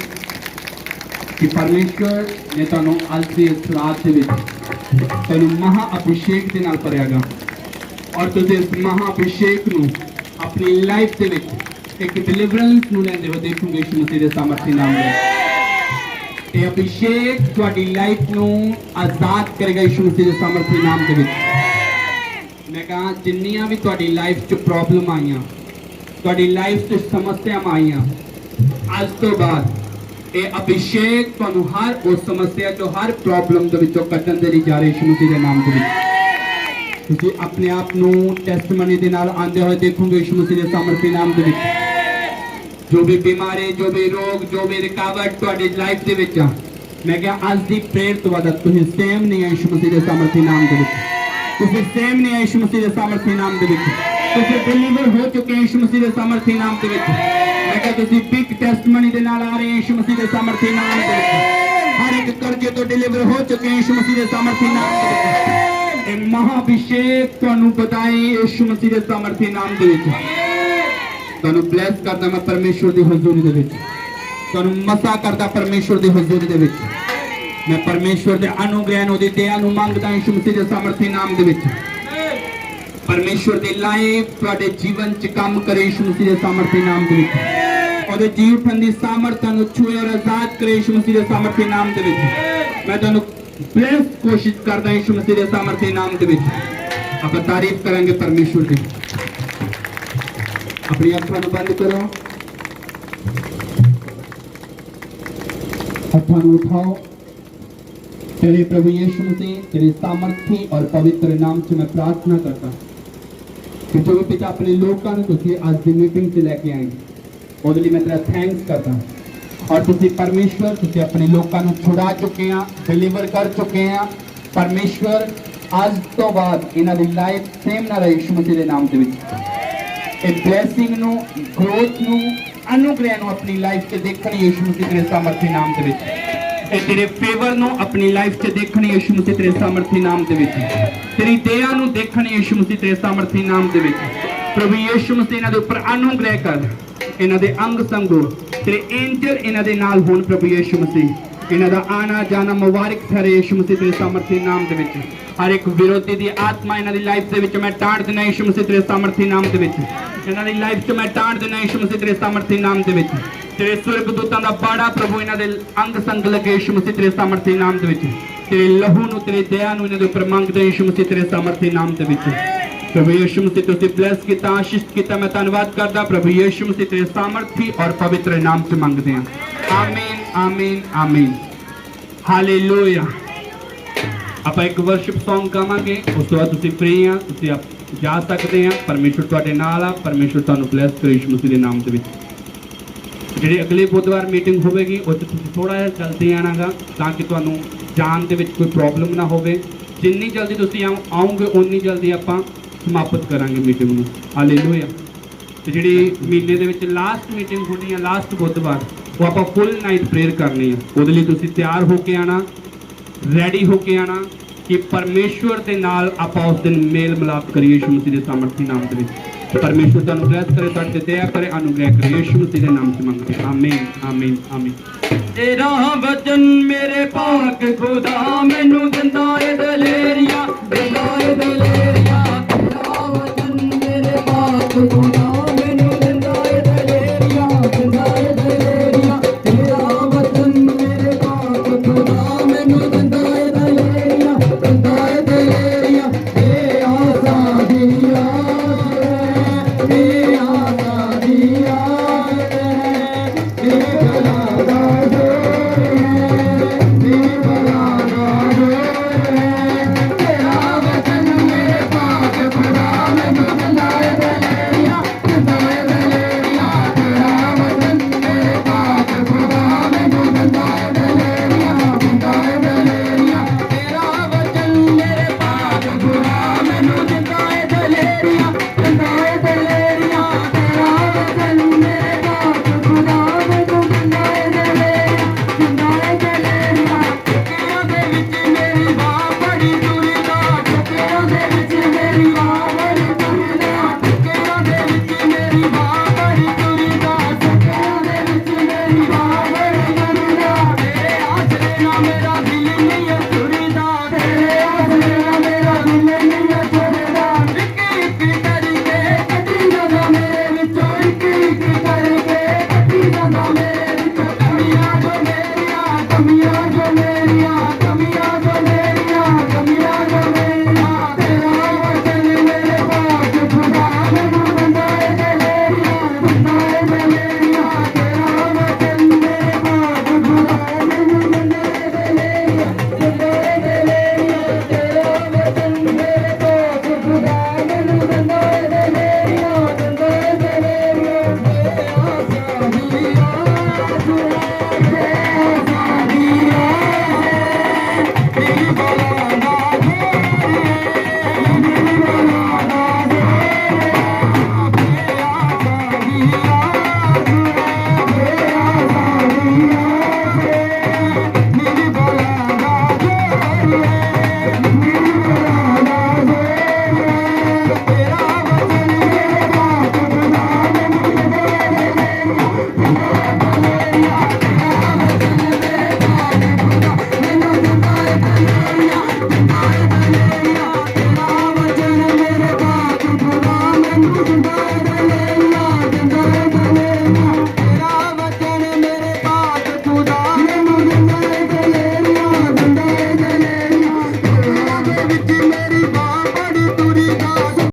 कि परमेश्वर ने तुहानू आज की इस रात के तुहानू महा अभिषेक के नाल भरियागा और तुसीं इस महा अभिषेक नू अपनी लाइफ के एक डिलीवरेंस नू लैंदे हो देखोगे यीशु मसीह के सामर्थी नाम में ये अभिषेक तुहाडी लाइफ नू आजाद करेगा यीशु मसीह के सामर्थी नाम के मैं कहा जिन्नियां भी तुहाडी लाइफ च प्रॉब्लम आईयां तुहाडी लाइफ च समस्यावां आईयां आज तो बाद ये अभिषेक तुहानू हर उस समस्या चो हर प्रॉब्लम दे विचों कड्ढण दे लई जा रहे यीशु मसीह के नाम दे विच तुसीं अपने आप नू टेस्टमनी दे नाल आंदे होए देखोगे यीशु मसीह के सामर्थी नाम दे विच जो भी बीमारी जो भी रोग जो भी रुकावट तुहाडी लाइफ दे विच मैं कहा आज दी प्रेयर तो बाद तुसीं सेम नहीं है यीशु मसीह के सामर्थी नाम दे विच तुसीं सेम नहीं है यीशु मसीह के सामर्थी नाम दे विच तुसीं डिलीवर हो चुके यीशु मसीह के सामर्थी नाम दे विच मैं कहा तुसीं बिग टेस्टमनी दे नाल आ रहे हैं यीशु मसीह के सामर्थी नाम दे विच हर एक कर्जे तो डिलीवर हो चुके हैं यीशु मसीह के सामर्थी नाम दे विच ए महाअभिषेक तुहानू बताए यीशु मसीह के सामर्थी नाम दे विच तुहानू ब्लेस करदा मैं परमेश्वर दी हुजूरी दे विच तुहानू मसा करदा परमेश्वर दी हुजूरी दे विच मैं परमेश्वर दे अनुग्रह नु दी दया नु मंगदा यीशु मसीह के सामर्थी नाम दे विच परमेश्वर दी लाइफ तुहाडे जीवन च काम करे यीशु मसीह के सामर्थी नाम दे विच और जी उठन दी सामर्थ नु छुए और आजाद करे यीशु मसीह के सामर्थी नाम दे विच मैं तुहानू ब्लेस कोशिश करदा यीशु मसीह के सामर्थी नाम दे विच आप तारीफ करेंगे परमेश्वर दी अपनी अखां नु बंद करो अखां नु उठाओ तेरे प्रभु यीशु मसीह तेरे सामर्थी और पवित्र नाम से मैं प्रार्थना करता कि जो भी पिता अपने लोगों ने तुझे आज की मीटिंग से लेके आए और लिए मैं तेरा थैंक्स करता और तुझे परमेश्वर तुझे अपने लोगों को छुड़ा चुके हैं डिलीवर कर चुके हैं परमेश्वर आज तो बाद इन्हां दी लाइफ सेम ना रहे यीशु मसीह के नाम दे विच ए ब्लेसिंग नु ग्रोथ नु ਅਨੁਗ੍ਰਹਿ ਨੂੰ ਆਪਣੀ ਲਾਈਫ 'ਚ ਦੇਖਣ ਯਿਸੂ ਮਸੀਹ ਤੇਰੇ ਸਾਮਰਥੀ ਨਾਮ ਦੇ ਵਿੱਚ। ਇਹ ਤੇਰੇ ਫੇਵਰ ਨੂੰ ਆਪਣੀ ਲਾਈਫ 'ਚ ਦੇਖਣ ਯਿਸੂ ਮਸੀਹ ਤੇਰੇ ਸਾਮਰਥੀ ਨਾਮ ਦੇ ਵਿੱਚ। ਤੇਰੀ ਦਇਆ ਨੂੰ ਦੇਖਣ ਯਿਸੂ ਮਸੀਹ ਤੇਰੇ ਸਾਮਰਥੀ ਨਾਮ ਦੇ ਵਿੱਚ। ਪ੍ਰਭੂ ਯਿਸੂ ਮਸੀਹ ਇਹਨਾਂ ਦੇ ਉੱਪਰ ਅਨੁਗ੍ਰਹਿ ਕਰ, ਇਹਨਾਂ ਦੇ ਅੰਗ ਸੰਗੋ ਤੇਰੇ ਐਂਜਲ ਇਹਨਾਂ ਦੇ ਨਾਲ ਹੋਣ ਪ੍ਰਭੂ ਯਿਸੂ ਮਸੀਹ। ਇਹਨਾਂ ਦਾ ਆਣਾ ਜਾਣਾ ਮੁਬਾਰਕ ਠਹਿਰੇ ਯਿਸੂ ਮਸੀਹ ਤੇਰੇ ਸਾਮਰਥੀ ਨਾਮ ਦੇ ਵਿੱਚ। ਹਰ ਇੱਕ ਵਿਰੋਧੀ ਦੀ ਆਤਮਾ ਇਹਨਾਂ ਦੀ ਲਾਈਫ ਦੇ ਵਿੱਚ ਮੈਂ ਟਾੜ ਦਿੰਦਾ ਯਿਸੂ ਮਸੀਹ ਤੇਰੇ ਸਾਮਰਥੀ ਨਾਮ ਦੇ ਵਿੱਚ। ਇਹਨਾਂ ਦੀ ਲਾਈਫ 'ਚ ਮੈਂ ਟਾੜ ਦਿੰਦਾ ਯਿਸੂ ਮਸੀਹ ਤੇਰੇ ਸਾਮਰਥੀ ਨਾਮ ਦੇ ਵਿੱਚ। ਤੇਰੇ ਸਵਰਗਦੂਤਾਂ ਦਾ ਬਾੜਾ ਪ੍ਰਭੂ ਇਹਨਾਂ ਦੇ ਅੰਗ ਸੰਗ ਲੱਗੇ ਯਿਸੂ ਮਸੀਹ ਤੇਰੇ ਸਾਮਰਥੀ ਨਾਮ ਦੇ ਵਿੱਚ। ਤੇਰੇ ਲਹੂ ਨੂੰ ਤੇਰੇ ਦਇਆ ਨੂੰ ਇਹਨਾਂ ਦੇ ਉੱਪਰ ਮੰਗਦੇ ਯਿਸੂ ਮਸੀਹ ਤੇਰੇ ਸਾਮਰਥੀ ਨਾਮ ਦੇ ਵਿੱਚ। ਪ੍ਰਭੂ ਯਿਸੂ ਮਸੀਹ ਤੁਸੀਂ ਬਲੈਸ ਕੀਤਾ, ਆਸ਼ੀਸ਼ ਕੀਤਾ, ਮੈਂ ਧੰਨਵਾਦ ਕਰਦਾ ਪ੍ਰਭੂ ਯਿਸੂ ਮਸੀਹ ਤੇਰੇ ਸਾਮਰਥੀ ਔਰ ਪਵਿੱਤਰ ਨਾਮ 'ਚ ਮੰਗਦੇ ਹਾਂ। ਆਮੀਨ ਆਮੀਨ ਆਮੀਨ ਹਾਲੇਲੂਇਆ। ਆਪਾਂ ਇੱਕ ਵਰਸ਼ਿਪ Song ਗਾਵਾਂਗੇ, ਉਸ ਤੋਂ ਬਾਅਦ ਤੁਸੀਂ ਫ੍ਰੀ ਆ, ਤੁਸੀਂ ਜਾ ਸਕਦੇ ਆ। ਪਰਮੇਸ਼ਵਰ ਤੁਹਾਡੇ ਨਾਲ ਆ, ਪਰਮੇਸ਼ਵਰ ਤੁਹਾਨੂੰ ਬਲੈਸ ਕਰੇ ਯਿਸੂ ਮਸੀਹ ਦੇ ਨਾਮ ਦੇ ਵਿੱਚ। ਜਿਹੜੀ ਅਗਲੇ ਬੁੱਧਵਾਰ ਮੀਟਿੰਗ ਹੋਵੇਗੀ ਉਹ 'ਚ ਤੁਸੀਂ ਥੋੜਾ ਜਿਹਾ ਜਲਦੀ ਆਣਾਗਾ ਤਾਂ ਕਿ ਤੁਹਾਨੂੰ ਜਾਣ ਦੇ ਵਿੱਚ ਕੋਈ ਪ੍ਰੋਬਲਮ ਨਾ ਹੋਵੇ। ਜਿੰਨੀ ਜਲਦੀ ਤੁਸੀਂ ਆਓਗੇ ਉਨੀ ਜਲਦੀ ਆਪਾਂ ਸਮਾਪਤ ਕਰਾਂਗੇ ਮੀਟਿੰਗ ਨੂੰ। ਹਾਲੇਲੂਇਆ। ਤੇ ਜਿਹੜੀ ਮਹੀਨੇ ਦੇ ਵਿੱਚ ਲਾਸਟ ਮੀਟਿੰਗ ਹੋਣੀ ਆ, ਲਾਸਟ ਬੁੱਧਵਾਰ, ਉਹ ਆਪਾਂ ਫੁੱਲ ਨਾਈਟ ਪ੍ਰੇਅਰ ਕਰਨੀ ਆ। ਉਹਦੇ ਲਈ ਤੁਸੀਂ ਤਿਆਰ ਹੋ ਕੇ ਆਣਾ, ਰੈਡੀ ਹੋ ਕੇ ਆਣਾ ਕਿ ਪਰਮੇਸ਼ਵਰ ਦੇ ਨਾਲ ਆਪਾਂ ਉਸ ਦਿਨ ਮੇਲ ਮਿਲਾਪ ਕਰੀਏ ਯਿਸੂ ਮਸੀਹ ਦੇ ਸਾਮਰਥੀ ਨਾਮ ਦੇ ਵਿੱਚ। ਪਰਮੇਸ਼ਵਰ ਤੁਹਾਨੂੰ ਬਲੈਸ ਕਰੇ, ਤੁਹਾਡੇ ਤੇ ਦਇਆ ਕਰੇ, ਅਨੁਗ੍ਰਹਿ ਕਰੇ ਯਿਸੂ ਮਸੀਹ ਦੇ ਨਾਮ 'ਚ ਮੰਗਦੇ ਹਾਂ। ਆਮੀਨ ਆਮੀਨ ਆਮੀਨ। तेरा वचन मेरे पाक खुदा मैनू दिंदा है